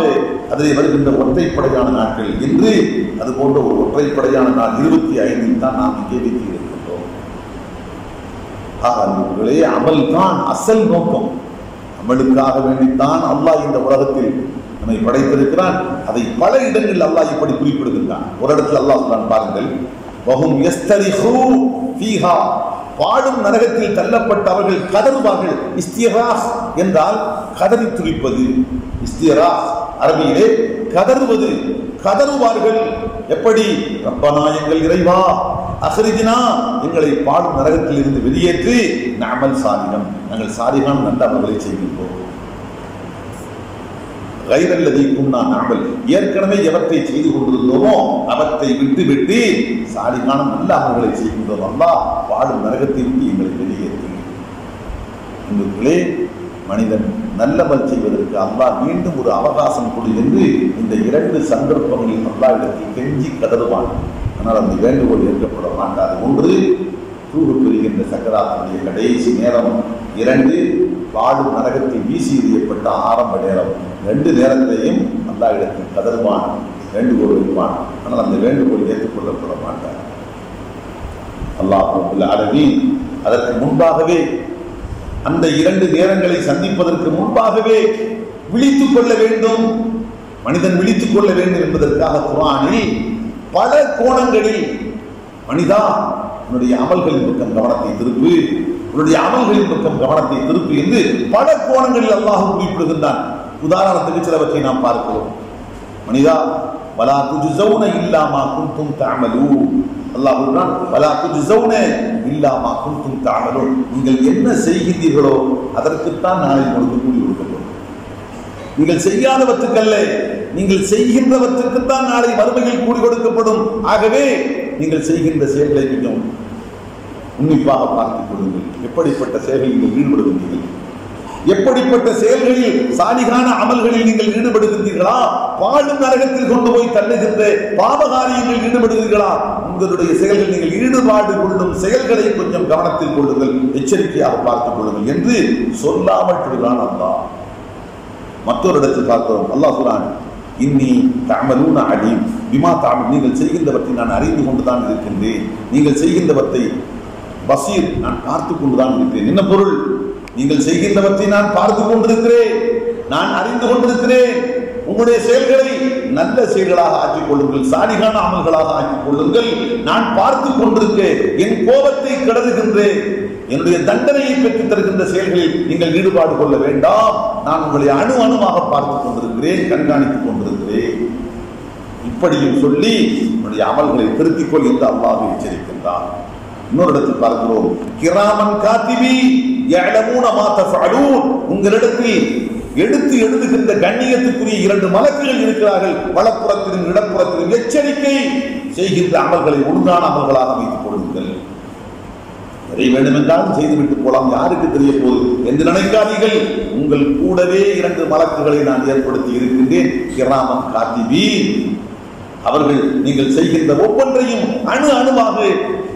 அதிலே வருகின்ற ஒற்றைப்படையான நாட்கள் என்று அது போன்ற ஒரு ஒற்றைப்படையான நாள் 25 தான் நாம் இங்கே வைத்து இருக்கின்றோம். ஆகவே அமல் தான் அசல் நோக்கம். அமலுக்காக வேண்டித்தான் அல்லாஹ் இந்த உலகத்தில் நம்மை படைத்திருக்கிறான். அதை பல இடங்களில் அல்லாஹ் இப்படி குறிப்பிடுகின்றான். ஒரு இடத்தில் அல்லாஹ் சொல்றான் பாருங்கள், வஹும் யஸ்தரிஹூ ஃபீஹா, பாடும் நரகத்தில் தள்ளப்பட்ட அவர்கள் கதறுவார்கள். இஸ்திராஹ் என்றால் கதறி துடிப்பது. இஸ்திராஹ் அரபியிலே கதறுவது, கதறுவார்கள். எப்படி? ரப்பனா, எங்கள் இறைவா, அஹ்ரிஜ்னா, எங்களை பாடும் நரகத்தில் இருந்து வெளியேற்று, நஅமல் சாலிஹன், நாங்கள் சாலிஹான நல்ல அமல்களை செய்கின்றோம். கைரல்லதி குன்னா நஅமல், ஏற்கனவே எவற்றை செய்து கொண்டிருந்தோமோ அவற்றை விட்டு சாலிஹான நல்ல அமல்களை செய்கின்றோம். அல்லாஹ் பாடும் நரகத்தை விட்டு எங்களை வெளியேற்று. உங்களுக்குள்ளே மனிதன் நல்லமல் செய்வதற்கு அல்லாஹ் மீண்டும் ஒரு அவகாசம் கொடு என்று இந்த 2 சந்தர்ப்பங்களில் அல்லாஹ்விடத்தில் கெஞ்சி கதறுவான். ஆனால் அந்த வேண்டுகோள் ஏற்கப்பட மாட்டாது. ஒன்று, ரூஹ் பெறுகின்ற சக்கராத்துடைய கடைசி நேரம். 2, பாடும் நரகத்தில் வீசி எறியப்பட்ட ஆரம்ப நேரம். 2 நேரத்தையும் அல்லாஹ்விடத்தில் கதறுவான், வேண்டுகோள் வைப்பான். ஆனால் அந்த வேண்டுகோள் ஏற்றுக்கொள்ளப்பட மாட்டார். அல்லாஹ் ரப்பல் ஆலமீன் அதற்கு முன்பாகவே, அந்த 2 நேரங்களை சந்திப்பதற்கு முன்பாகவே விழித்துக் கொள்ள வேண்டும், மனிதன் விழித்துக் கொள்ள வேண்டும் என்பதற்காக குர்ஆனில் பல கோணங்களில் மனிதா உன்னுடைய அமல்களின் பக்கம் கவனத்தை திருப்பு, உன்னுடைய அமல்களின் பக்கம் கவனத்தை திருப்பு என்று பல கோணங்களில் அல்லாஹ் குறிப்பிடுகின்றான். உதாரணத்துக்கு சிலவற்றை நாம் பார்க்கிறோம். மனிதா வலா துஜ்ஸௌன இல்லா மா குன்தும் தஅமலூன், அல்லாஹ் சொல்றான், வலா துஜ்ஸௌன இல்லா மா குன்தும் தஅமலூன், நீங்கள் என்ன செய்கிறீர்களோ அதற்குத்தான் நாளை உங்களுக்கு கூலி கொடுக்கப்படும். நீங்கள் செய்யாதவற்றுக்கல்ல, நீங்கள் செய்கின்றவற்றுக்குத்தான் நாளை மறுமையில் கூலி கொடுக்கப்படும். ஆகவே நீங்கள் செய்கின்ற செயல்களை கொஞ்சம் உன்னிப்பாக பார்த்துக் கொள்ளுங்கள். எப்படிப்பட்ட செயல்களில் நீங்கள் ஈடுபடுகின்றீர்கள், எப்படிப்பட்ட செயல்களில் சாலிகான அமல்களில் நீங்கள் ஈடுபடுகின்றீர்களா, பாடும் நரகத்தில் கொண்டு போய் தள்ளுகின்ற பாவகாரியங்களில் ஈடுபடுகிறீர்களா, உங்களுடைய செயல்கள், நீங்கள் ஈடுபாடு கொள்ளும் செயல்களை கொஞ்சம் கவனத்தில் கொள்ளுங்கள், எச்சரிக்கையாக பார்த்துக் கொள்ளுங்கள் என்று சொல்லாமல் சொல்கிறான் அல்லாஹ். மற்றொரு இடத்தில் பார்க்கிறோம், அல்லாஹ் சொல்றான், இன்னி தஅமலூன அலீம் பிமா தஅமல், நீங்கள் செய்கின்றவற்றை நான் அறிந்து கொண்டுதான் இருக்கின்றேன், நீங்கள் செய்கின்றவற்றை பசீர், நான் பார்த்து கொண்டுதான் இருக்கிறேன். என்ன பொருள்? நீங்கள் செய்கின்றவற்றை நான் பார்த்து கொண்டிருக்கிறேன், நான் அறிந்து கொண்டிருக்கிறேன். உங்களுடைய செயல்களை நல்ல செயல்களாக ஆக்கிக் கொள்ளுங்கள், சாலிகான அமல்களாக ஆக்கிக் கொள்ளுங்கள். நான் பார்த்து கொண்டிருக்கிறேன், என் கோபத்தை கடந்துகின்றேன், என்னுடைய தண்டனையை பெற்றுத் தருகின்ற செயல்களில் நீங்கள் ஈடுபாடு கொள்ள வேண்டாம். நான் உங்களை அணுவாக பார்த்துக் கொண்டிருக்கிறேன், கண்காணித்துக் கொண்டிருக்கிறேன். இப்படியும் சொல்லி உன்னுடைய அமல்களை திருத்திக் கொள் என்று அல்லாஹ் எச்சரிக்கின்றார். இன்னொரு இடத்தில் பார்க்கிறோம், கிராமன் காத்திபி யஅலமூன மா தஃஅலூன், உங்களிடத்தில் எடுத்து எழுதுகின்ற கண்ணியத்துக்குரிய 2 மலக்குகள் இருக்கிறார்கள், வலப்புறத்திலும் இடப்புறத்திலும். எச்சரிக்கை, செய்கின்ற அமல்களை ஒழுங்கான அமல்களாக வைத்துக் கொள்ளுங்கள். எதை வேண்டுமென்றாலும் செய்துவிட்டு போலாம், யாருக்கு தெரிய போகுது என்று நினைக்காதீர்கள். உங்கள் கூடவே 2 மலக்குகளை நான் ஏற்படுத்தி இருக்கின்றேன், கிராமம் காத்திபீன். அவர்கள் நீங்கள் செய்கின்ற ஒவ்வொன்றையும் அணு அணுவாக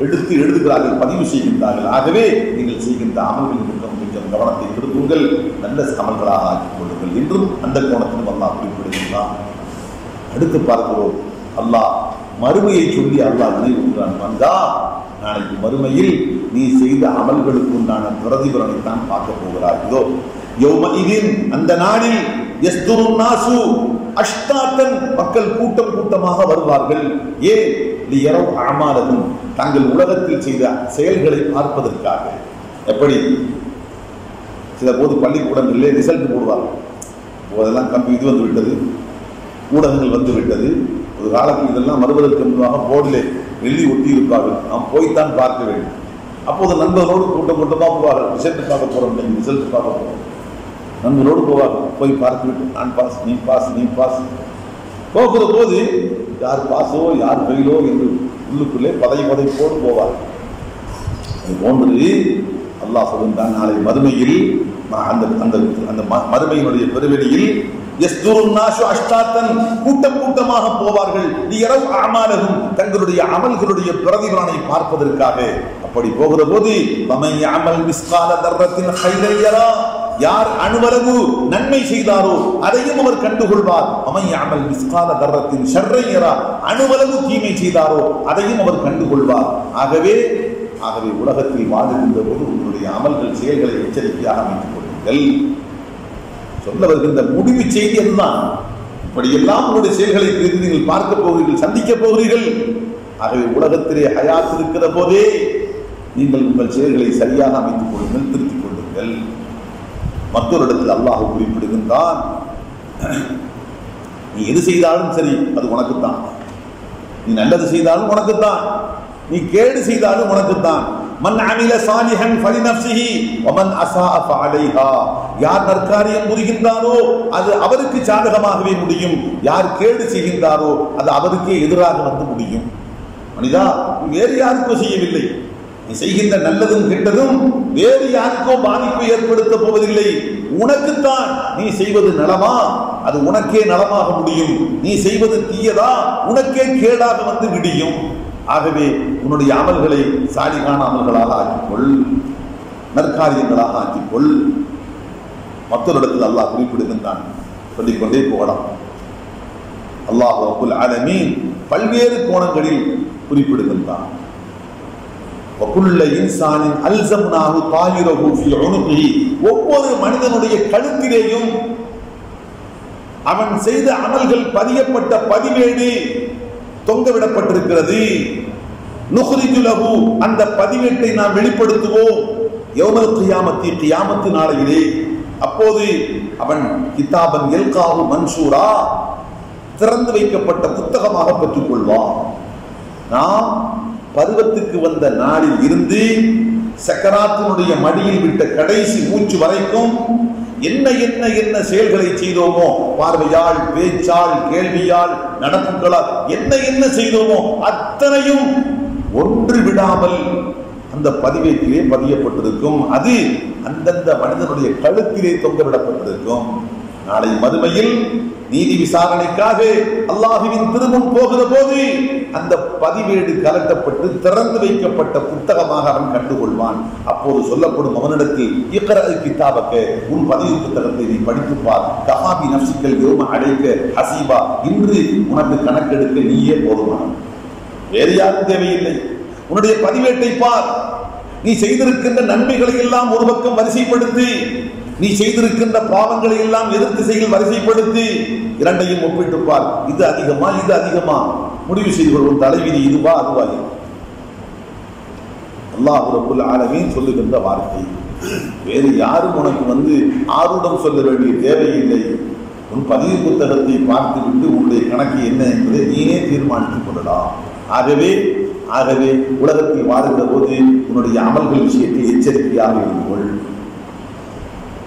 எடுத்து எழுதுகிறார்கள், பதிவு செய்கின்றார்கள். ஆகவே நீங்கள் செய்கின்ற அமல்களின் பக்கம் கொஞ்சம் கவனத்தை திருப்புங்கள், நல்ல அமல்களாக ஆக்கிக் கொள்ளுங்கள் என்றும் அந்த கோணத்திலும் அல்லாஹ் குறிப்பிடுகின்றான். அடுத்து பார்க்கிறோம், அல்லாஹ் மறுமையை சொல்லி அல்லாஹ் நினைவுகிறான். வந்தா நாளைக்கு மறுமையில் நீ செய்த அமல்களுக்கு உண்டான பிரதிபலனை தான் பார்க்க போகிறார். இதோ யௌமஇதின், அந்த நாளில் யஸ்துருன் நாசு அஷ்தாத்தன், மக்கள் கூட்டம் கூட்டமாக வருவார்கள். ஏன்? லியரவ் அமாலஹும், தாங்கள் உலகத்தில் செய்த செயல்களை பார்ப்பதற்காக. எப்படி சில போது பள்ளிக்கூடங்களிலே ரிசல்ட் போடுவார்கள், அதெல்லாம் கம்பி இது வந்து விட்டது, ஊடகங்கள் வந்து விட்டது. ஒரு காலத்தில் இதெல்லாம் வருவதற்கு முன்பாக போர்டிலே எழுதி ஒட்டி இருப்பார்கள், நாம் போய்த்தான் பார்க்க வேண்டும். அப்போது நண்பர்களோடு கூட்டம் கூட்டமாக போவார்கள், ரிசல்ட் பார்க்க போறோம், ரிசல்ட் பார்க்க போறோம், நண்பரோடு போவார்கள். போய் பார்த்துவிட்டு நான் பாஸ், நீ பாஸ், நீ பாஸ். போகிற போது யார் பாஸோ யார் ஃபெயிலோ என்று உள்ளுக்குள்ளே பதைப்போடு போவார். அது போன்று அல்லாஹ் சொல்கின்றான், நாளை மறுமையில் அந்த அந்த அந்த மறுமையினுடைய பெருவெளியில் யஸ்துருன் நாசு அஷ்தாத்தன், கூட்டம் கூட்டமாக போவார்கள். லியரவ் அமாலஹும், தங்களுடைய அமல்களுடைய பிரதிபலனை பார்ப்பதற்காக. அப்படி போகிற போது வமன் யஅமல் மிஸ்கால தர்ரத்தின் கைரன் யரா, யார் அணுவளவு நன்மை செய்தாரோ அதையும் அவர் கண்டுகொள்வார். வமன் யஅமல் மிஸ்கால தர்ரத்தின் ஷர்ரன் யரா, அணுவளவு தீமை செய்தாரோ அதையும் அவர் கண்டுகொள்வார். ஆகவே உலகத்தில் வாழுகின்ற போது உங்களுடைய அமல்கள் செயல்களை எச்சரிக்கையாக அமைத்துக் கொள்ளுங்கள். சொல்ல வருகின்ற முடிவு செய்தி அதுதான். இப்படியெல்லாம் உங்களுடைய செயல்களை குறித்து நீங்கள் பார்க்க போகிறீர்கள், சந்திக்க போகிறீர்கள். ஆகவே உலகத்திலே ஹயாத் இருக்கிற போதே நீங்கள் உங்கள் செயல்களை சரியாக அமைத்துக் கொள்ளுங்கள், திருத்திக் கொள்ளுங்கள். மற்றொரு இடத்தில் அல்லாஹ் குறிப்பிடுகின்றான், நீ எது செய்தாலும் சரி அது உனக்குத்தான். நீ நல்லது செய்தாலும் உனக்குத்தான், நீ கேடு செய்தாலும் உனக்குத்தான். மன் அமில சாலிஹன் ஃபலினஃப்ஸிஹி வமன் அஸாஅ ஃபஅலைஹா, யார் நற்காரியம் புரிகின்றாரோ அது அவருக்கு சாதகமாகவே முடியும், யார் கேடு செய்கின்றாரோ அது அவருக்கே எதிராக வந்து முடியும். மனிதா, வேறு யாருக்கோ செய்யவில்லை, நீ செய்கின்ற நல்லதும் கெட்டதும் வேறு யாருக்கோ பாதிப்பு ஏற்படுத்த போவதில்லை, உனக்குத்தான். நீ செய்வது நலமா அது உனக்கே நலமாக முடியும், நீ செய்வது தீயதா உனக்கே கேடாக வந்து விடியும். ஆகவே உன்னுடைய அமல்களை சாலிகான அமல்களாக ஆக்கிக்கொள், நற்காரியங்களாக ஆக்கிக்கொள். மற்றொரு இடத்தில் அல்லாஹ் குறிப்பிடுகின்றான், சொல்லிக்கொண்டே போகலாம். அல்லாஹ் ரப்புல் ஆலமீன் பல்வேறு கோணங்களில் குறிப்பிடுகின்றான். ஒவ்வொரு மனிதனுடைய கழுத்திலேயும் அவன் செய்த அமல்கள் பதியப்பட்ட பதிவேடு தொங்கவிடப்பட்டிருக்கிறது. நுஹ்ரிஜு லஹு, அந்த பதிவேட்டை நாம் வெளிப்படுத்துவோம். யௌமல் கியாமத்தி, கியாமத்து நாளையிலே. அப்போது அவன் கிதாபன் யல்காஹு மன்ஷூரா, திறந்து வைக்கப்பட்ட புத்தகமாக பெற்றுக் கொள்வான். நாம் பருவத்துக்கு வந்த நாளில் இருந்து சக்கராத்தினுடைய மடியில் விட்ட கடைசி மூச்சு வரைக்கும் என்ன என்ன என்ன செயல்களை செய்தோமோ, பார்வையால், பேச்சால், கேள்வியால், நடப்புகளால் என்ன என்ன செய்தோமோ அத்தனையும் ஒன்று விடாமல் அந்த பதிவேட்டிலே பதியப்பட்டிருக்கும். அது அந்தந்த மனிதனுடைய கழுத்திலே தொங்கவிடப்பட்டிருக்கும். நாளை மறுமையில் நீதி விசாரணைக்காக அல்லாஹுவின் திருமுன் போகிற போது அந்த பதிவேடு கலட்டப்பட்டு திறந்து வைக்கப்பட்ட புத்தகமாக அவன் கண்டுகொள்வான். அப்போது சொல்லப்படும் அவனிடத்தில், இக்ரா கிதாபக, உன் பதிவு புத்தகத்தை நீ படித்துப்பார். கஹாபி நஃப்ஸிக்கல் யௌம அலைக ஹஸீபா, இன்று உனக்கு கணக்கெடுக்க நீயே போதுமானவன், வேறு யாரும் தேவையில்லை. உன்னுடைய பதிவேட்டை பார். நீ செய்திருக்கின்ற நன்மைகளை எல்லாம் ஒரு பக்கம் வரிசைப்படுத்தி, நீ செய்திருக்கின்ற பாவங்களை எல்லாம் எதிர்த்து செயல் வரிசைப்படுத்தி இரண்டையும் ஒப்பிட்டுப்பார். இது அதிகமா இது அதிகமா, முடிவு செய்து கொள்வோம். தலைவிதி இதுவா அதுவா? அல்லாஹ் ரப்புல் ஆலமீன் சொல்லுகின்ற வார்த்தை. வேறு யாரும் உனக்கு ஆர்வம் சொல்ல வேண்டிய தேவையில்லை. உன் பதிவு புத்தகத்தை பார்த்துவிட்டு உன்னுடைய கணக்கு என்ன என்பதை நீயே தீர்மானித்துக் கொள்ளலாம். ஆகவே உலகத்தில் வாழ்கிற போது உன்னுடைய அமல்கள் விஷயத்தில் எச்சரிக்கையாக இருந்துகொள்.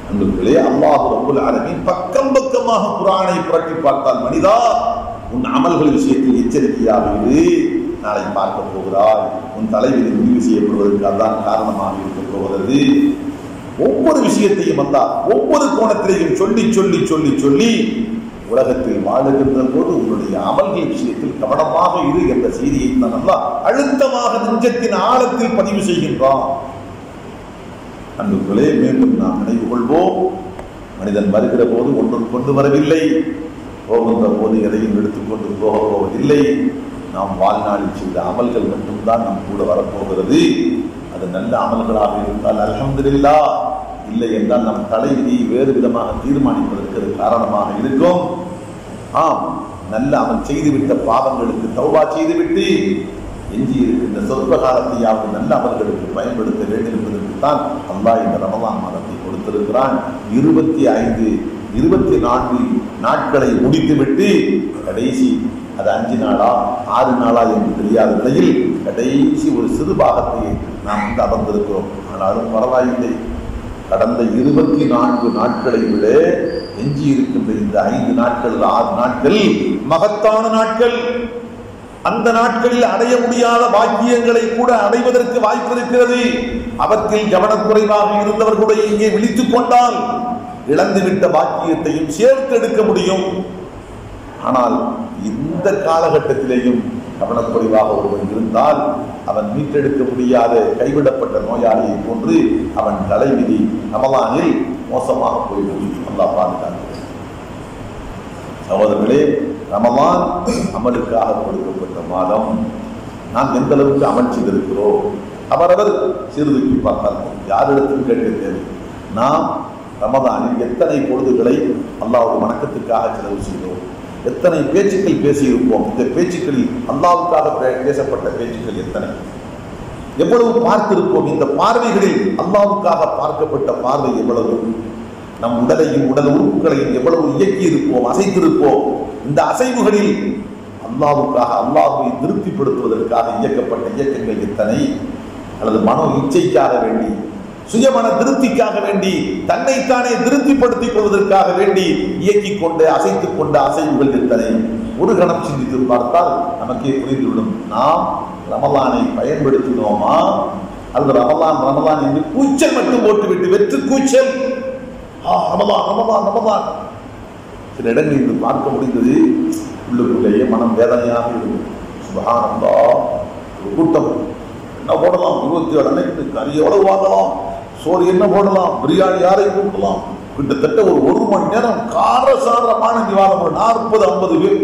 அன்புகளே, அல்லாஹ் ரப்புல் ஆலமீன் பக்கம் பக்கமாக குர்ஆனை புரட்டி பார்த்தால், மனிதா உன் அமல்கள் விஷயத்தில் எச்சரிக்கையாக இரு. நாளை பார்க்க போகிறாய். உன் தலைவிதி முடிவு செய்யப்படுவதற்கு அதான் காரணமாக இருக்க போகிறது. ஒவ்வொரு விஷயத்தையும் ஒவ்வொரு கோணத்திலையும் சொல்லி சொல்லி சொல்லி சொல்லி உலகத்தில் வாழுகின்ற போது உன்னுடைய அமல்கள் விஷயத்தில் கவனமாக இரு என்ற செய்தியை தான் அல்லாஹ் அழுத்தமாக நெஞ்சத்தின் ஆழத்தில் பதிவு செய்கின்றான். அன்புகளே, மீண்டும் நாம் நினைவு கொள்வோம், மனிதன் வருகிற போது ஒன்றும் கொண்டு வரவில்லை, போகின்ற போது எதையும் எடுத்துக்கொண்டு போக போவதில்லை. நாம் வாழ்நாளில் செய்த அமல்கள் மட்டும்தான் நம் கூட வரப்போகிறது. அது நல்ல அமல்களாக இருந்தால் அல்ஹம்துலில்லாஹ், இல்லை என்றால் நம் தலைவிதி வேறு விதமாக தீர்மானிப்பதற்கு காரணமாக இருக்கும். நல்ல அமல் செய்துவிட்ட பாவங்களுக்கு தௌபா செய்துவிட்டு எஞ்சி இருக்கின்ற சொற்ப காலத்தையாவது நல்ல அமல்களுக்கு பயன்படுத்த வேண்டும் என்பதற்கு தான் அல்லாஹ் இந்த ரமலான் மாதத்தை கொடுத்திருக்கிறான். 25, 24 நாட்களை முடித்துவிட்டு கடைசி அது 5 நாளா 6 நாளா என்று தெரியாத நிலையில் கடைசி ஒரு சிறு பாகத்தை நாம் அமர்ந்திருக்கிறோம். ஆனாலும் பரவாயில்லை, கடந்த 24 நாட்களை விட எஞ்சி இருக்கின்ற இந்த 5 நாட்கள் 6 நாட்கள் மகத்தான நாட்கள். அந்த நாட்களில் அடைய முடியாத பாக்கியங்களை கூட அடைவதற்கு வாய்ப்பு இருக்கிறது. அவற்றில் கவனக்குறைவாக இருந்தவர் கூட இங்கே விழித்துக் கொண்டால் இழந்துவிட்ட பாக்கியத்தையும் சேர்த்து எடுக்க முடியும். ஆனால் இந்த காலகட்டத்திலேயும் கவனக்குறைவாக ஒருவன் இருந்தால் அவன் மீட்டெடுக்க முடியாத கைவிடப்பட்ட நோயாளியை போன்று அவன் தலைவிதி ரமலானில் மோசமாக போய்விடும். அல்லாஹ் பாதுகாக்கிறான். சகோதரர்களே, ரமலான் அமலுக்காக கொடுக்கப்பட்ட மாதம். நாம் எந்த அளவுக்கு அமல் செய்திருக்கிறோம் அவரவர் சீர்தூக்கி பார்த்தால் யாரிடத்தில் கேட்க தேவை. நாம் ரமலானில் எத்தனை பொழுதுகளை அல்லாஹ்வுடைய வணக்கத்துக்காக செலவு செய்தோம், எத்தனை பேச்சுக்கள் பேசியிருப்போம், இந்த பேச்சுக்களில் அல்லாஹ்வுக்காக பேசப்பட்ட பேச்சுக்கள் எத்தனை, எவ்வளவு பார்த்திருப்போம், இந்த பார்வைகளில் அல்லாஹ்வுக்காக பார்க்கப்பட்ட பார்வை எவ்வளவு, நம் உடலையும் உடல் உறுப்புகளையும் எவ்வளவு இயக்கி இருப்போம், அசைத்திருப்போம், இந்த அசைவுகளில் அல்லாஹ்வுக்காக அல்லாஹ்வை திருப்திப்படுத்துவதற்காக இயக்கப்பட்ட இயக்கங்கள் எத்தனை, அல்லது மனோ இச்சைக்காக வேண்டி சுயமன திருப்திக்காக வேண்டி தன்னைத்தானே திருப்திப்படுத்திக் கொள்வதற்காக வேண்டி இயக்கிக் கொண்டு அசைத்துக் கொண்ட அசைவுகள் எத்தனை. ஒரு கணம் சிந்தித்து பார்த்தால் நமக்கே புரிந்துவிடும். நாம் ரமலானை பயன்படுத்தினோமா அல்லது ரமலான் என்று கூச்சல் மட்டும் போட்டுவிட்டு வெற்று கூச்சல் ரமலான் ரமலான் ரமலான் சில இடங்களில் இருந்து பார்க்க முடிந்தது. உள்ளுக்குள்ளேயே மனம் வேதனையாக இருக்கும். சுப்ஹானல்லாஹ், ஒரு கூட்டம் என்ன போடலாம், 27 அன்னைக்கு கறி எவ்வளவு வாங்கலாம், சோறு என்ன போடலாம், பிரியாணி யாரை கூட்டலாம், கிட்டத்தட்ட ஒரு மணி நேரம் காரசாரமான விவாதம். 40-50 பேர்.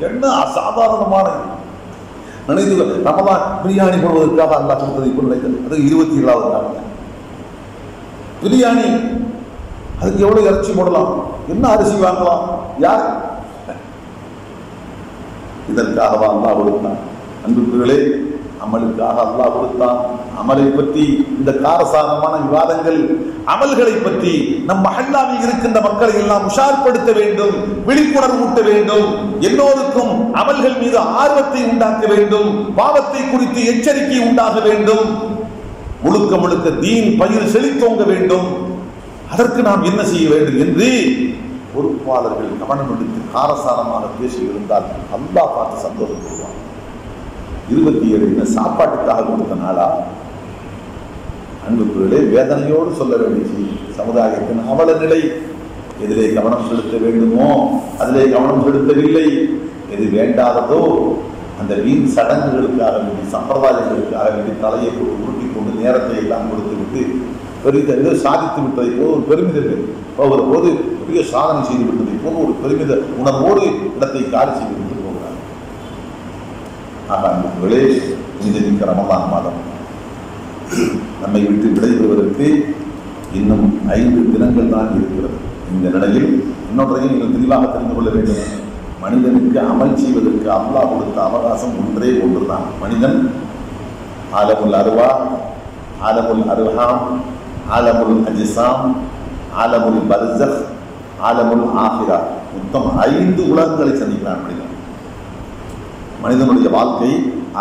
என்ன அசாதாரணமான நினைத்து ரமலான் பிரியாணி போடுவதற்காக அல்லாஹ் கொடுத்ததை போல் நினைக்கிறது. அது 27வது நாள் பிரியாணி. அதுக்கு எவ்வளவு இறைச்சி போடலாம், என்ன அரிசி வாங்கலாம், யார் இதற்காகவா அல்லாஹ் கொடுத்தான்? அன்புகளே, அமலுக்காக அல்லாஹ் கொடுத்தான். அமலை பற்றி இந்த காரசாரமான விவாதங்கள், அமல்களை பற்றி நம் மஹல்லாவில் இருக்கின்ற மக்களை எல்லாம் உஷார்படுத்த வேண்டும், விழிப்புணர்வு ஊட்ட வேண்டும், எல்லோருக்கும் அமல்கள் மீது ஆர்வத்தை உண்டாக்க வேண்டும், பாவத்தை குறித்து எச்சரிக்கை உண்டாக வேண்டும், முழுக்க முழுக்க தீன் பயிர் செழித்தோங்க வேண்டும். அதற்கு நாம் என்ன செய்ய வேண்டும் என்று பொறுப்பாளர்கள் கவனம் எடுத்து காரசாரமாக பேசி இருந்தால் அல்லாஹ் பார்த்து சந்தோஷப்படுவான். 27 என்ன சாப்பாட்டுக்காக கொடுத்த நாளா? அன்புக்குள்ளே வேதனையோடு சொல்ல வேண்டிய சமுதாயத்தின் அவல நிலை. எதிலே கவனம் செலுத்த வேண்டுமோ அதிலே கவனம் செலுத்தவில்லை. எது வேண்டாததோ அந்த வீண் சடங்குகளுக்காக வேண்டி, சம்பிரதாயங்களுக்காக வேண்டி தலையை உருட்டி கொண்டு நேரத்தை எல்லாம் கொடுத்து விட்டு பெரிய சாதித்து விட்டதை போது ஒரு பெருமிதம் போகிற போது பெரிய சாதனை செய்து விட்டதை போது ஒரு பெருமித உணர்வோடு இடத்தை காலி செய்து விட்டு போகிறார். ஆக அன்புகளே, இந்த ரமலான் மாதம் நம்மை விட்டு விடைபெறுவதற்கு இன்னும் 5 தினங்கள் தான் இருக்கிறது. இந்த நிலையில் இன்னொன்றையும் நீங்கள் தெளிவாக தெரிந்து கொள்ள வேண்டும். மனிதனுக்கு அமல் செய்வதற்கு அல்லாஹ் கொடுத்த அவகாசம் ஒன்றுதான். மனிதன் ஆலமுல் அர்வா, ஆலமுல் அர்ஹாம், ஆலமுல் அஜ்சாம், ஆலமுல் பர்ஸக், ஆலமுல் ஆஹிரா, மொத்தம் 5 உலகங்களை சந்திக்கிறான் மனிதன். மனிதனுடைய வாழ்க்கை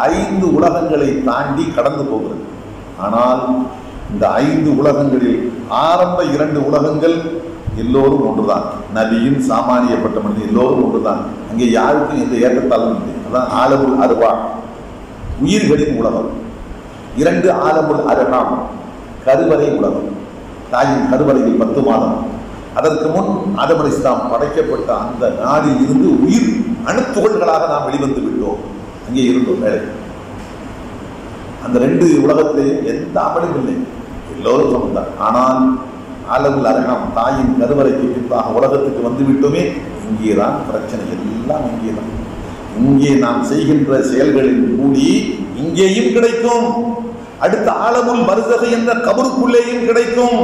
5 உலகங்களை தாண்டி கடந்து போகிறது. ஆனால் இந்த 5 உலகங்களில் ஆரம்ப 2 உலகங்கள் எல்லோரும் ஒன்றுதான். நபியின் சாமானியப்பட்ட மனிதன் எல்லோரும் ஒன்றுதான். அங்கே யாருக்கும் எந்த ஏற்றத்தாலும் இல்லை. அதான் ஆலமுல் அர்வா, உயிர்களின் உலகம். 2 ஆலமுல் அர்ஹாம், கருவறை உலகம். தாயின் கருவறையில் 10 மாதம். அதற்கு முன் ஆதம் அலைஹிஸ்ஸலாம் படைக்கப்பட்ட அந்த நாளில் இருந்து உயிர் அணுத்துகள்களாக நாம் வெளிவந்து விட்டோம். அங்கே இருந்தோம் வேலை. அந்த 2 உலகத்திலேயும் எந்த அமலும் இல்லை, எல்லோரும் சொன்னார். ஆனால் ஆலமுல் அர்ஹாம், தாயின் கருவறைக்கு பின்பாக உலகத்துக்கு வந்து விட்டோமே, இங்கேதான் பிரச்சனை, எல்லாம் இங்கேதான். இங்கே நாம் செய்கின்ற செயல்களின் கூலி இங்கேயும் கிடைக்கும், அடுத்த ஆலமுல் பர்ஸக் என்ற கபருக்குள்ளேயும் கிடைக்கும்.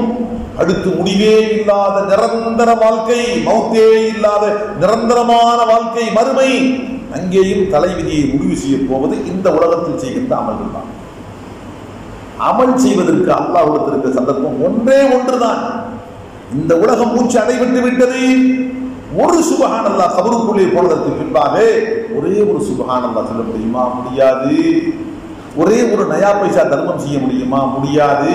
அடுத்து முடிவே இல்லாத நிரந்தர வாழ்க்கை, மௌத்தே இல்லாத நிரந்தரமான வாழ்க்கை, மறுமை. அங்கேயும் தலைவிதியை முடிவு செய்ய போவது இந்த உலகத்தில் செய்கின்ற அமல்கள் தான். அமல் செய்வதற்கு அல்லாஹ்விடத்திற்கு சந்தர்ப்பம் ஒன்றே ஒன்றுதான். இந்த உலகம் மூச்சு அடைபட்டு விட்டது. ஒரு சுப்ஹானல்லாஹ் கபருக்குள்ளே போனதற்கு பின்பாக ஒரே ஒரு சுப்ஹானல்லாஹ் சொல்ல முடியுமா? முடியாது. ஒரே ஒரு நயா பைசா தர்மம் செய்ய முடியுமா? முடியாது.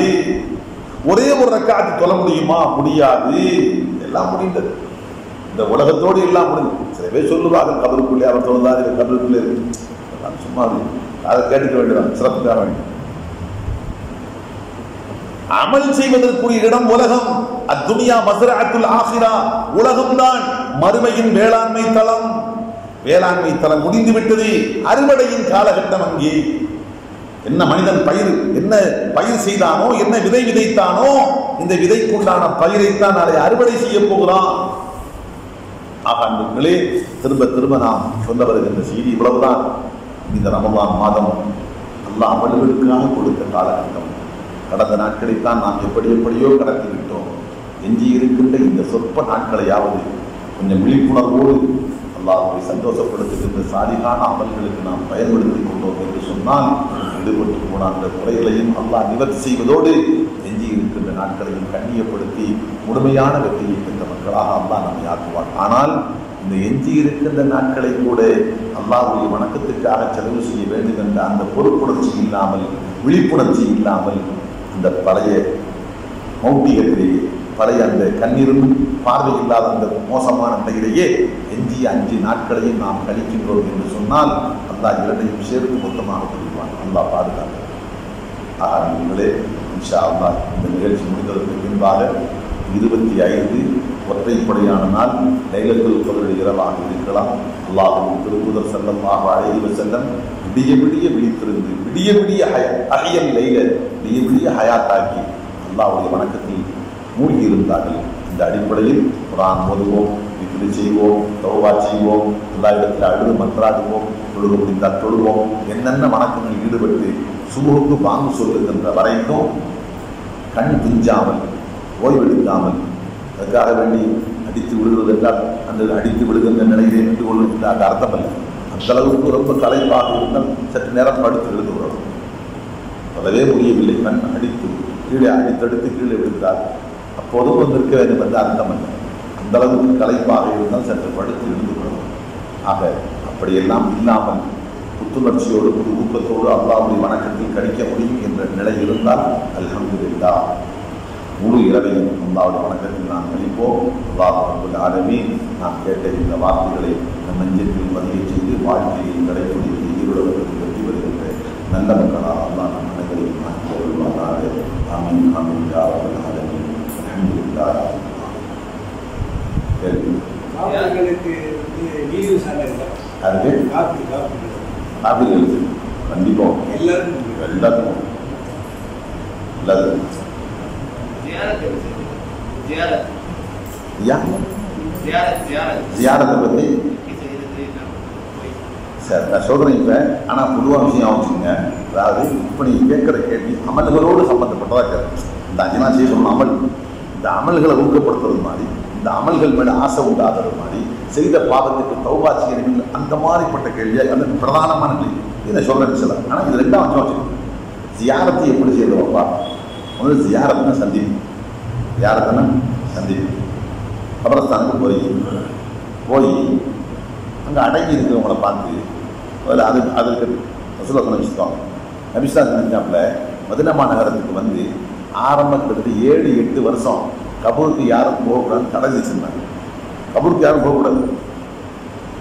ஒரே ஒரு ரக்காத்து தொழ முடியுமா? முடியாது. எல்லாம் முடிந்தது. இந்த உலகத்தோடு எல்லாம் முடிந்தது. சில பேர் சொல்லுவாங்க கபருக்குள்ளே அவர் தொழுதார், கபருக்குள்ளே சும்மா அதை கேட்டுக்க வேண்டியதான், சிறப்புக்காக வேண்டும். அமல் செய்வதற்குரிய இடம் உலகம். அத்துனியா மஸ்ரஅத்துல் ஆகிரா, உலகம்தான் மறுமையின் வேளாண்மை தளம். வேளாண்மை தளம் முடிந்து விட்டது. அறுவடையின் காலகட்டம் அங்கே. என்ன மனிதன் என்ன பயிர் செய்தானோ, என்ன விதை விதைத்தானோ, இந்த விதைக்குண்டான பயிரைத்தான் நாளை அறுவடை செய்ய போகிறான். ஆக அன்புகளே, திரும்ப திரும்ப நாம் சொல்ல வருகின்ற செய்தி இவ்வளவுதான். இந்த ரமலான் மாதம் அல்லாஹ் அமல்களுக்காக கொடுத்த காலகட்டம். கடந்த நாட்களைத்தான் நாம் எப்படியோ கடத்தி விட்டோம். எஞ்சி இருக்கின்ற இந்த சொற்ப நாட்களையாவது கொஞ்சம் விழிப்புணர்வோடு அல்லாஹ்வை சந்தோஷப்படுத்துகின்ற சாலிகான அமல்களுக்கு நாம் பயன்படுத்திக் கொண்டோம் என்று சொன்னால், ஈடுபட்டு போன அந்த குறைகளையும் அல்லாஹ் நிவர்த்தி செய்வதோடு எஞ்சி இருக்கின்ற நாட்களையும் கண்ணியப்படுத்தி முழுமையான வெற்றியை பெற்ற மக்களாக அல்லாஹ் நம்மை ஆக்குவார். ஆனால் இந்த எஞ்சி இருக்கின்ற நாட்களை கூட அல்லாஹ்வுடைய வணக்கத்திற்காக செலவு செய்ய வேண்டும் என்ற அந்த பொறுப்புணர்ச்சி இல்லாமல், விழிப்புணர்ச்சி இல்லாமல், அந்த பழைய மௌட்டிகத்திலேயே, பழைய அந்த கண்ணீரும் பார்வை இல்லாத அந்த மோசமான நிலையிலேயே எஞ்சிய 5 நாட்களையும் நாம் கழிக்கின்றோம் என்று சொன்னால் அல்லாஹ் 2ஐயும் சேர்த்து மொத்தமாக பிடிப்பான். அல்லாஹ் பாதுகாக்க. ஆகவே இன்ஷா அல்லாஹ் இந்த நிகழ்ச்சி முடிந்ததற்கு பின்பாக 25 ஒற்றைப்படையான நாள் லைலத்துல் கத்ர் இரவாக இருக்கலாம். அல்லாஹ்வின் திருத்தூதர் ஸல்லல்லாஹு அலைஹி வஸல்லம் விடிய விழித்திருந்து விடிய அஹியல் லைல விடிய ஹயாத்தாக்கி அல்லாஹ்வுடைய வணக்கத்தில் மூழ்கி இருந்தார்கள். இந்த அடிப்படையில் குர்ஆன் ஓதுவோம், திக்ர் செய்வோம், தௌபா செய்வோம், அல்லாஹ்விடத்தில் அழுது மன்றாடுவோம், தொழுக முடிந்தால் தொழுவோம். என்னென்ன வணக்கங்களில் ஈடுபட்டு சுபுகுக்கு பாங்கு சொல்லுகின்ற வரைக்கும் கண் பிஞ்சாமல், ஓய்வெடுக்காமல், அதுக்காக வேண்டி அடித்து விழுகிறது என்றால் அந்த அடித்து விழுகின்ற நிலையிலே நின்று கொள்ளுகின்ற அந்த அர்த்தம் அல்ல. அந்த அளவுக்கு ரொம்ப களைப்பாக இருந்தால் சற்று நேரம் படுத்து எழுதுகிறோம். அதவே முடியவில்லை, கண் அடித்து கீழே அடித்தெடுத்து கீழே விழுந்தார், அப்போதும் வந்திருக்க வேண்டும் என்ற அர்த்தம் அல்ல. அந்த அளவுக்கு களைப்பாக இருந்தால் சற்று படுத்து எழுதுகிறோம். ஆக அப்படியெல்லாம் இல்லாமல் புத்துணர்ச்சியோடு புது ஊக்கத்தோடு அல்லாஹ்வுடைய வணக்கத்தில் கழிக்க முடியும் என்ற நிலை இருந்தால் அல்ஹம்துலில்லாஹ் முழு இரவையும் அல்லாஹ்வுடைய வணக்கத்தில் நாம் கழிப்போம். அல்லாஹ் ரப்பல் ஆலமீன் நாம் கேட்ட இந்த வார்த்தைகளை நம் நெஞ்சத்தில் பதிவு செய்து வாழ்க்கையை கடைபிடித்து ஈருலகத்தில் வெற்றி பெறுகின்ற நல்ல மக்களால் அல்லாஹ் நம் அனைவரையும் மாற்றி வருவாராக. ஆமீன் ஆமீன் யா ரப்பல் ஆலமீன். அல்ஹம்துலில்லாஹ். காப்பீர்களுக்கு கண்டிப்பாக எல்லாத்துக்கும் ஜியாரத்தை பற்றி சார் நான் சொல்கிறேன் இப்போ. ஆனால் பொதுவாக விஷயம் வச்சுங்க, அதாவது இப்போ நீங்கள் கேட்குற கேள்வி அமல்களோடு சம்மந்தப்பட்டதாக கேட்குறேன். இந்த 5 நாள் செய்யணும் அமல், இந்த அமல்களை ஊக்கப்படுத்துறது மாதிரி, இந்த அமல்கள் மேலே ஆசை உண்டாகிறது மாதிரி, செய்த பாவத்துக்கு தௌபா செய்யணும், அந்த மாதிரிப்பட்ட கேள்வியாக அந்த பிரதானமான கேள்வி இதை சொல்கிறேன் சில. ஆனால் இது 2 வச்சு வச்சுக்கோங்க. ஜியாரத்தை எப்படி செய்யறோம்ப்பா? முதல்ல ஜியாரத்துனா சந்திப்பு, ஜியாரத்துனா சந்திப்பு. கபரஸ்தானுக்கு போய் அங்கே அடங்கி இருக்கிறவங்களை பார்த்து அதில் அதற்கு ரசூலுல்லாஹ் சொன்ன விஷயம் நபிஸா செஞ்சாப்புல மதீனா நகரத்துக்கு வந்து ஆரம்பத்துக்கு 7-8 வருஷம் கபூருக்கு யாரும் போகக்கூடாதுன்னு தடை வச்சிருந்தாங்க. கபூருக்கு யாரும் போகக்கூடாது.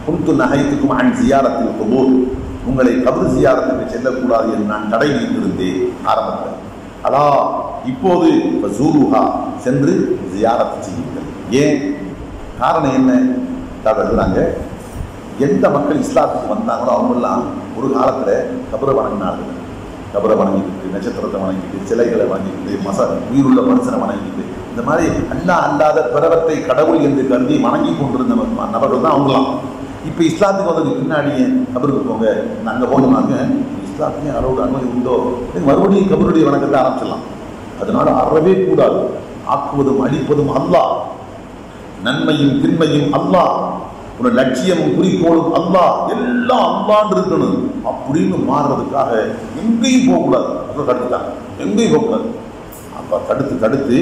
குன்து நஹைத்துக்கும் அன் ஜியாரத்தில் குபூர், உங்களை கபர் ஜியாரத்துக்கு செல்லக்கூடாது என்று நான் தடை வைத்திருந்தேன் ஆரம்பத்தில். அதா இப்போது ஜூருஹா சென்று ஜியாரத்து செய்யுங்கள். ஏன்? காரணம் என்ன? எழுதுறாங்க, எந்த மக்கள் இஸ்லாத்துக்கு வந்தாங்களோ அவங்கெல்லாம் ஒரு காலத்தில் கபரை வணங்கினார்கள். கபரை வணங்கிக்கிட்டு, நட்சத்திரத்தை வணங்கிட்டு, சிலைகளை வணங்கிக்கிட்டு, உயிருள்ள மனுஷனை வணங்கிட்டு, இந்த மாதிரி அல்லாத பிறவத்தை கடவுள் என்று கருதி வணங்கி கொண்டிருந்த நபர்கள் தான் அவங்களாம். இப்போ இஸ்லாத்துக்கு வந்ததுக்கு பின்னாடியே கபருக்கு போங்க, அங்கே போனாங்க, இஸ்லாத்துலேயும் அளவு அனுமதி உண்டோ, மறுபடியும் கபருடைய வணக்கத்தை ஆரம்பிச்சிடலாம். அதனால அறவே கூடாது. ஆக்குவதும் அழிப்பதும் அல்லாஹ், நன்மையும் திண்மையும் அல்லாஹ், ஒரு லட்சியமும் குறிக்கோளும் அல்லாஹ், எல்லாம் அல்லான்னு இருக்கணும் அப்படின்னு மாறுறதுக்காக எங்கேயும் போகக்கூடாது. தடுத்துட்டாங்க, எங்கேயும் போகக்கூடாது. அப்போ தடுத்து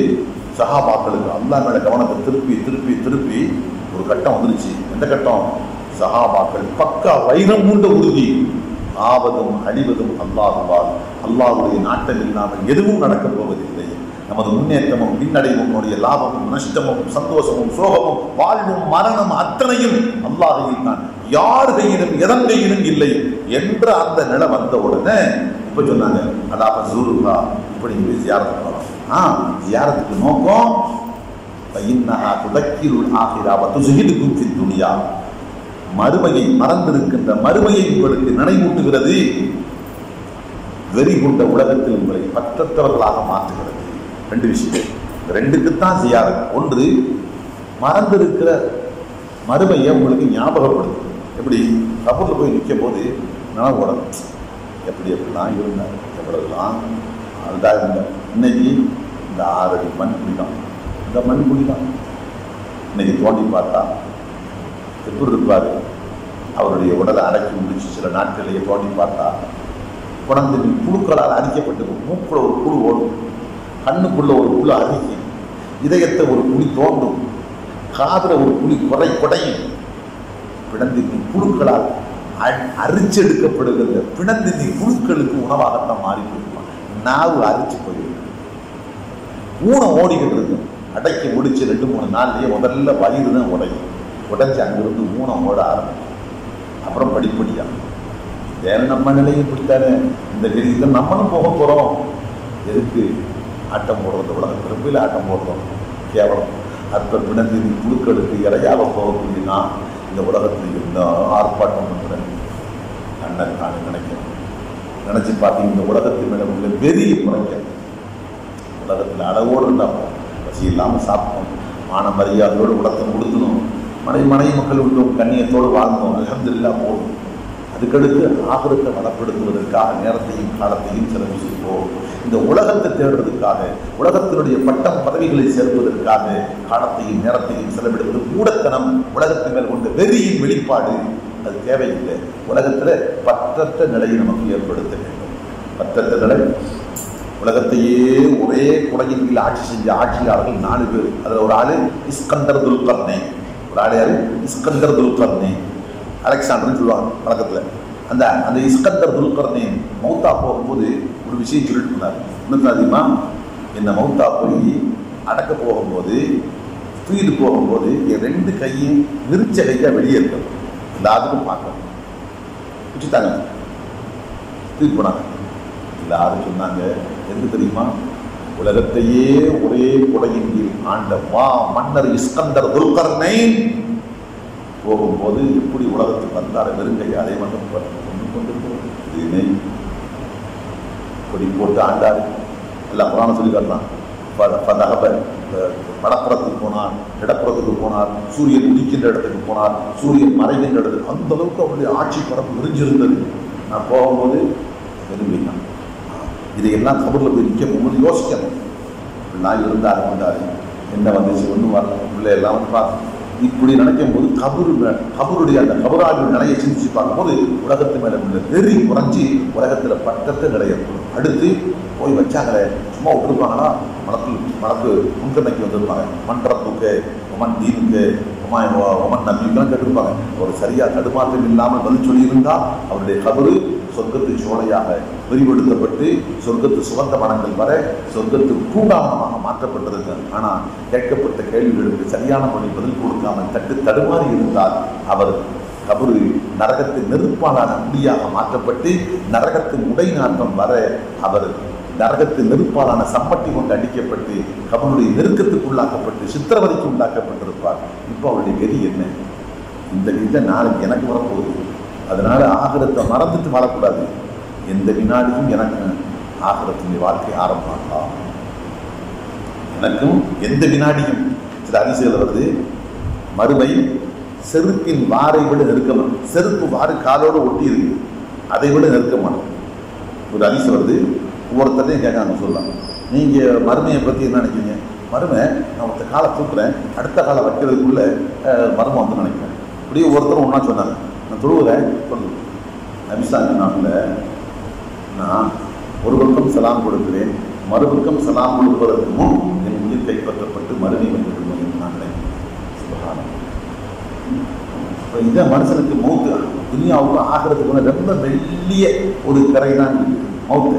சஹாபாக்களுக்கு அல்லாஹ் மேல கவனத்தை திருப்பி ஒரு கட்டம் வந்துருச்சு. எந்த கட்டம்? சஹாபாக்கள் பக்கா வைரம் மூண்ட உறுதி, ஆவதும் அழிவதும் அல்லாஹ்வால், அல்லாஹ்வுடைய நாட்டம் இல்லாமல் எதுவும் நடக்கப் போவதில்லை. நமது முன்னேற்றமும் பின்னடைவும் நம்முடைய லாபமும் நஷ்டமும் சந்தோஷமும் சோகமும் வாழ்வும் மரணம் அத்தனையும் அல்லாஹ்வில் தான், யார் கையிலும் எதன் கையிலும் இல்லை என்ற அந்த நிலை வந்த உடனே இப்ப சொன்னாங்க, அதாவது ஜூருஹா, இப்படி ஜியாரத்து போகலாம். ஜியாரத்துக்கு நோக்கம் துனியா, மறுமையை மறந்திருக்கின்ற மறுமையை உங்களுக்கு நினைவூட்டுகிறது, வெறி கொண்ட உலகத்தில் உங்களை பற்றத்தவர்களாக மாற்றுகிறது. ரெண்டு விஷயம், ரெண்டுக்குத்தான் ஜியாரத். ஒன்று, மறந்திருக்கிற மறுமையை உங்களுக்கு ஞாபகப்படுத்தும். எப்படி? கபூரில் போய் நிற்கும் போது நினைவோட எப்படிலாம் இருந்தார், எவ்வளவுலாம் அதுதான் இருந்தார். இன்னைக்கு இந்த 6 அடி மண்குழி தான், இந்த மண்குழி தான். இன்னைக்கு தோண்டி பார்த்தா எப்படி இருப்பார்? அவருடைய உடலை அடக்கி முடிச்சு சில நாட்களிலேயே தோண்டி பார்த்தா குழந்தை புழுக்களால் அரிக்கப்பட்டு, மூக்குள்ள ஒரு புழு ஓடும், கண்ணுக்குள்ள ஒரு புழு அரிக்கும், இதயத்தை ஒரு புலி தோண்டும், காதுல ஒரு புலி கொடையும், பிணந்தினி புழுக்களால் அரிச்செடுக்கப்படுகிற பிணந்தினி புழுக்களுக்கு உணவாகத்தான் மாறி போயிருப்பான். நாவு அரிச்சு போயிடும், ஊனம் ஓடிக்கிட்டு இருக்கும். அடைக்கி முடிச்சு 2-3 நாள்லயே முதல்ல வயிறு தான் உடைஞ்சு அங்கிருந்து ஊனம் ஓட ஆரம்பிக்கும். அப்புறம் படிப்படியா வேற நம்ம நிலையும் பிடித்தாரு. இந்த கதிக்கு நம்மளும் போக போறோம். எதுக்கு? ஆட்டம் போடுறது, உலகத்தில் ரொம்ப ஆட்டம் போடுறோம். கேவலம் அற்ப பிணந்தினி புழுக்களுக்கு இறையாக போகக்கூடியனா இந்த உலகத்தில் இருந்த ஆர்ப்பாட்டம் பண்ணுறேன். அண்ணன் நான் நினைச்சு பார்த்தீங்க, இந்த உலகத்தின் மேல உள்ள வெறியை குறைக்க, உலகத்தில் அளவோடு இருந்தால் பசி இல்லாமல் சாப்பிட்டோம், மான மரியாதையோடு உலகத்தை கொடுத்தணும், மனை மக்கள் உள்ளோம், கண்ணியத்தோடு வாழ்ந்தோம், அல்ஹம்துலில்லாஹ் போதும். அதுக்கடுத்து ஆகிரத்தை வளப்படுத்துவதற்காக நேரத்தையும் காலத்தையும் செலவு செய்வோம். இந்த உலகத்தை தேடுறதுக்காக, உலகத்தினுடைய பட்டம் பதவிகளை சேர்ப்பதற்காக காலத்தையும் நேரத்தையும் செலவிடுவது கூடத்தனம், உலகத்தின் மேல் கொண்ட வெறியின் வெளிப்பாடு. அது தேவையில்லை. உலகத்தில் பற்றற்ற நிலையை நமக்கு ஏற்படுத்த வேண்டும். பற்றற்ற நிலை, உலகத்தையே ஒரே குடையின் கீழ் ஆட்சி செஞ்ச ஆட்சியாளர்கள் 4 பேர். அதில் ஒரு ஆளு இஸ்கந்தர் துல்கர்னே, ஒரு ஆளு யாரு? இஸ்கந்தர் துல்கர்னே, அலெக்சாண்டர்னு சொல்லுவாங்க வழக்கத்தில். அந்த இஸ்கந்தர் துல்கர்னே மௌத்தா போகும்போது ஒரு விஷயம் சொல்லிட்டு இருந்தார். இன்னும் அதிகமா, என்ன மௌத்தா போய் அடக்க போகும்போது, தூக்கிட்டு போகும்போது என் 2 கையும் விரிச்ச கையா வெளியே இருக்கணும், எல்லாத்துக்கும் பார்க்கணும். வச்சுட்டாங்க, தூக்கிட்டு போனாங்க. எல்லாரும் சொன்னாங்க, எது தெரியுமா? உலகத்தையே ஒரே குடையின் கீழ் ஆண்ட மன்னர் இஸ்கந்தர் துல்கர்னைன் போகும்போது எப்படி உலகத்துக்கு வந்தார வெறுங்கை, அதை மட்டும் கொண்டு கொடி போட்டு ஆண்டாரு. எல்லாம் புராணம் சொல்லி காட்டலாம். வடப்புறத்துக்கு போனார், இடப்புறத்துக்கு போனார், சூரியன் உதிக்கின்ற இடத்துக்கு போனார், சூரியன் மறைகின்ற இடத்துக்கு, அந்த அளவுக்கு அவருடைய ஆட்சி பரப்பு விரிஞ்சிருந்தது. நான் போகும்போது விரும்பினான். இதையெல்லாம் கபூரில் போய் நிற்க போகும்போது யோசிக்கணும். நான் இருந்தார் வந்தார், என்ன வந்துச்சு, ஒன்றும் வரல, பிள்ளை எல்லாம் வந்து பார்த்து இப்படி நினைக்கும் போது கபருடைய அந்த கபராஜு நிலையை சிந்திச்சு பார்க்கும்போது உலகத்து மேல உள்ள வெறி குறைஞ்சி உலகத்துல பட்டத்தை நிலைய அடுத்து போய் வச்சாங்களே, சும்மா விட்டுருப்பாங்களா? மலக்கு முன்கண்ணைக்கு வந்துருப்பாங்க. மன்றத்துக்கு ஒமன் தீனுக்கு ஒமன் நம்பிக்கைலாம் கேட்டிருப்பாங்க. ஒரு சரியா தடுமாற்றம் இல்லாமல் பதில் சொல்லியிருந்தால் அவருடைய கபரு சொர்க்கத்து சோலையாக விரிவெடுக்கப்பட்டு சொர்க்கத்து சுகந்த மனங்கள் வர சொர்க்கத்து பூங்காவனமாக மாற்றப்பட்டிருக்கு. ஆனால் கேட்கப்பட்ட கேள்விகளுக்கு சரியான முறை பதில் கொடுக்காமல் தடுமாறி இருந்தால் அவர் கபரு நரகத்தின் நெருப்பாலான முடியாக மாற்றப்பட்டு நரகத்தின் உடை நாட்டம் வர அவர் நரகத்தின் நெருப்பாலான சம்பட்டி கொண்டு அடிக்கப்பட்டு கபருடைய நெருக்கத்துக்கு சித்திரவதைக்கு உள்ளாக்கப்பட்டிருப்பார். இப்போ அவருடைய கதி என்ன? இந்த வித நாளைக்கு எனக்கு வரப்போகுது. அதனால ஆகிரத்தை மறந்துட்டு வாழக்கூடாது. எந்த வினாடியும் எனக்கு ஆகிரத்தினுடைய வாழ்க்கை ஆரம்பமாகலாம். எனக்கும் எந்த வினாடியும் சில அதிசயம் வருது. மறுமை செருப்பின் வாரை விட நெருக்கமான, செருப்பு வாறு காலோடு ஒட்டி இருக்கு, அதை விட நெருக்கமான ஒரு அதிசயம் வருது. ஒவ்வொருத்தரையும் கேட்காங்க, சொல்லலாம் நீங்கள் மருமையை பற்றி என்ன நினைக்கிறீங்க? மருமை நான் ஒருத்த காலை தூக்குறேன், அடுத்த காலை வைக்கிறதுக்குள்ள மருமை வந்து நினைக்கிறேன். இப்படியே ஒவ்வொருத்தரும் ஒன்றா சொன்னாங்க. நான் தொழுகிறேன் சொல்லுவேன். நபிசாங்க நாட்டில் நான் ஒரு பக்கம் சலாம் கொடுக்கிறேன், மறுபக்கம் சலாம் கொடுப்பதற்கு முன் என் உயிர் கைப்பற்றப்பட்டு மறுமை வந்துவிடுவோம் என்று நான் நினைக்கிறேன். இப்போ இதை மனுஷனுக்கு மௌத்து துனியாவுக்கு ஆகிறதுக்கு ரொம்ப மெல்லிய ஒரு கரை தான் மௌத்து.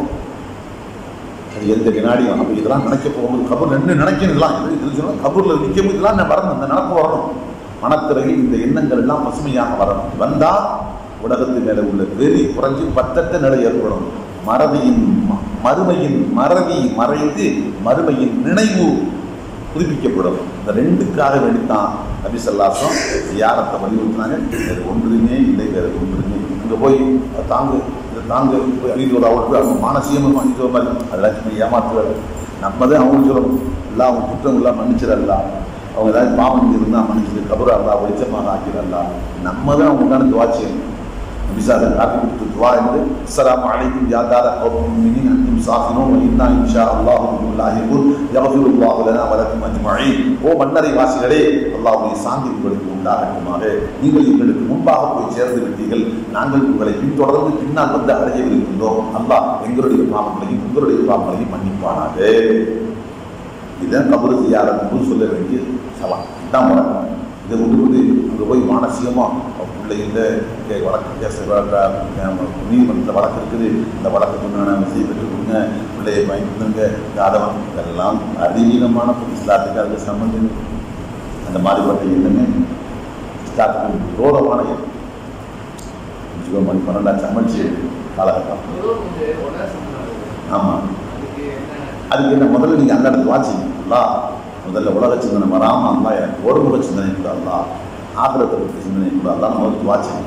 அது எந்த வினாடியும். அப்போ இதெல்லாம் நினைக்க போகும்போது கபூர் ரெண்டு நினைக்கணும். இது சொன்னால் கபூரில் நிற்கும் இதெல்லாம் நான் வரணும், இந்த நினப்பு வரணும். மனத்திரையில் இந்த எண்ணங்கள் எல்லாம் பசுமையாக வரணும். வந்தால் உலகத்து மேலே உள்ள வெறி குறைஞ்சி பத்தட்ட நிலை ஏற்படும். மறுமையின் மறதி மறைந்து மறுமையின் நினைவு புதுப்பிக்கப்படும். இந்த ரெண்டுக்காக வேண்டித்தான் நபி ஸல்லல்லாஹு அலைஹி வஸல்லம் ஜியாரத்தை வலியுறுத்தினாங்க. வேறு ஒன்றுமே இல்லை, வேறு ஒன்றுமே. இங்கே போய் தாங்கு இதை தாங்கு அறிவுரை அவருக்கு அவங்க மானசீகமாக அணிக்கிற மாதிரி அதெல்லாம் ஏமாற்றுவார். நம்ம தான் அவங்களுக்கு சொல்லணும், எல்லாம் அவங்க குற்றம் எல்லாம் மன்னிச்சிடல்லா, அவங்க ஏதாவது பாவம் இருந்தால் மன்னிச்சது, கபரா இருந்தால் வெளிச்சமாக ஆக்கிறல்லா. நம்ம தான் அவங்க உண்டான துவா செய்யணும். நபிசாதன் காட்டி கொடுத்து துவா என்று அஸ்ஸலாமு அலைக்கும் யா தார கௌமின் முஃமினீன் அன்தும் சாகினூன் வ இன்னா இன்ஷா அல்லாஹு பிகுல் லாஹிகூன் யக்ஃபிருல்லாஹு லனா வ லக்கும் அஜ்மஈன். ஓ மன்னரை வாசிகளே, அல்லாஹ்வுடைய சாந்தி உங்களுக்கு உண்டாகட்டுமாக. நீங்கள் எங்களுக்கு முன்பாக போய் சேர்ந்து விட்டீர்கள், நாங்கள் உங்களை பின்தொடர்ந்து பின்னால் வந்து அடையவிருக்கின்றோம். அல்லாஹ் எங்களுடைய பாவங்களையும் உங்களுடைய பாவங்களையும் மன்னிப்பானாக. இதுதான் கபர் ஜியாரத் சொல்ல வேண்டிய சலாம். இதுதான் முறை. இதை விட்டு அங்கே போய் மானசீகமாக பிள்ளைகிட்ட வழக்கு கேஸ் நீதிமன்றத்தில் வழக்கு இருக்குது, இந்த வழக்குக்கு நான் விஷயம் பெற்றுக் கொடுங்க, பிள்ளையை பயந்துங்க, ஜாதகம், இதெல்லாம் அறிவீனமான இஸ்லாத்துக்கு அதுக்கு சம்பந்தம். அந்த மாதிரிப்பட்ட எண்ணமே இஸ்லாத்துக்கு விரோதமான எண்ணம். 12 சமர்ச்சி காலகட்டம். ஆமாம், அதுக்கு என்ன முதல்ல நீங்கள் அந்த இடத்துல வாட்சிங்களா? முதல்ல உலக சிந்தனை வராமல் அல்லா எனக்கு ஒரு முக சிந்தனை கூட அல்லா, ஆகிரத்தை பற்றி சிந்தனை கூட அல்லா நம்ம வாட்சிங்க.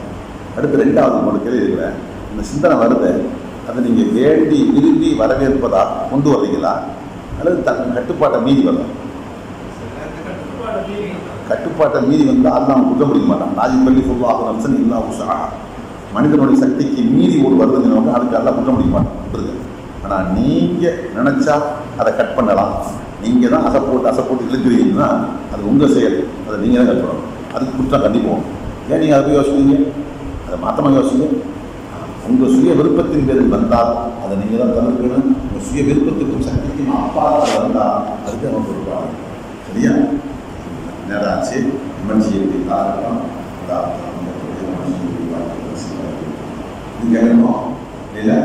அடுத்து ரெண்டாவது உங்களுக்கு இருக்கிறேன், இந்த சிந்தனை வருது, அதை நீங்கள் வேண்டி விரும்பி வரவேற்பதா கொண்டு வர்றீங்களா அல்லது தன் கட்டுப்பாட்டை மீறி வரல? கட்டுப்பாட்டை மீறி வந்தால் அல்லா குற்றம் பிடிக்க மாட்டான். ராஜி பள்ளி சொல்லாக நம்சன் இல்லா உஷா. மனிதனுடைய சக்திக்கு மீறி ஒரு வருதுன்னு அதுக்கு அல்லா குற்றம் பிடிக்க மாட்டான். ஆனால் நீங்கள் நினச்சா அதை கட் பண்ணலாம். நீங்கள் தான் அசை போட்டு இழுக்கிறீங்கன்னா அது உங்கள் செயல், அதை நீங்கள் தான் கட் பண்ணணும். அதுக்கு குற்றம் கண்டிப்போம். ஏன் நீங்கள் அதை யோசிப்பீங்க? அதை மாற்றமாக யோசிங்க. உங்கள் சுய விருப்பத்தின் பேரில் வந்தால் அதை நீங்கள் தான் தவிர்க்கணும். உங்கள் சுய விருப்பத்துக்கும் சக்திக்கும் அப்பால் வந்தால் அதுக்கு நம்ம கொடுப்பாங்க. சரியா? நேரம் ஆச்சு. மனுஷியை காரணம் இது கேட்கணும் இல்லை?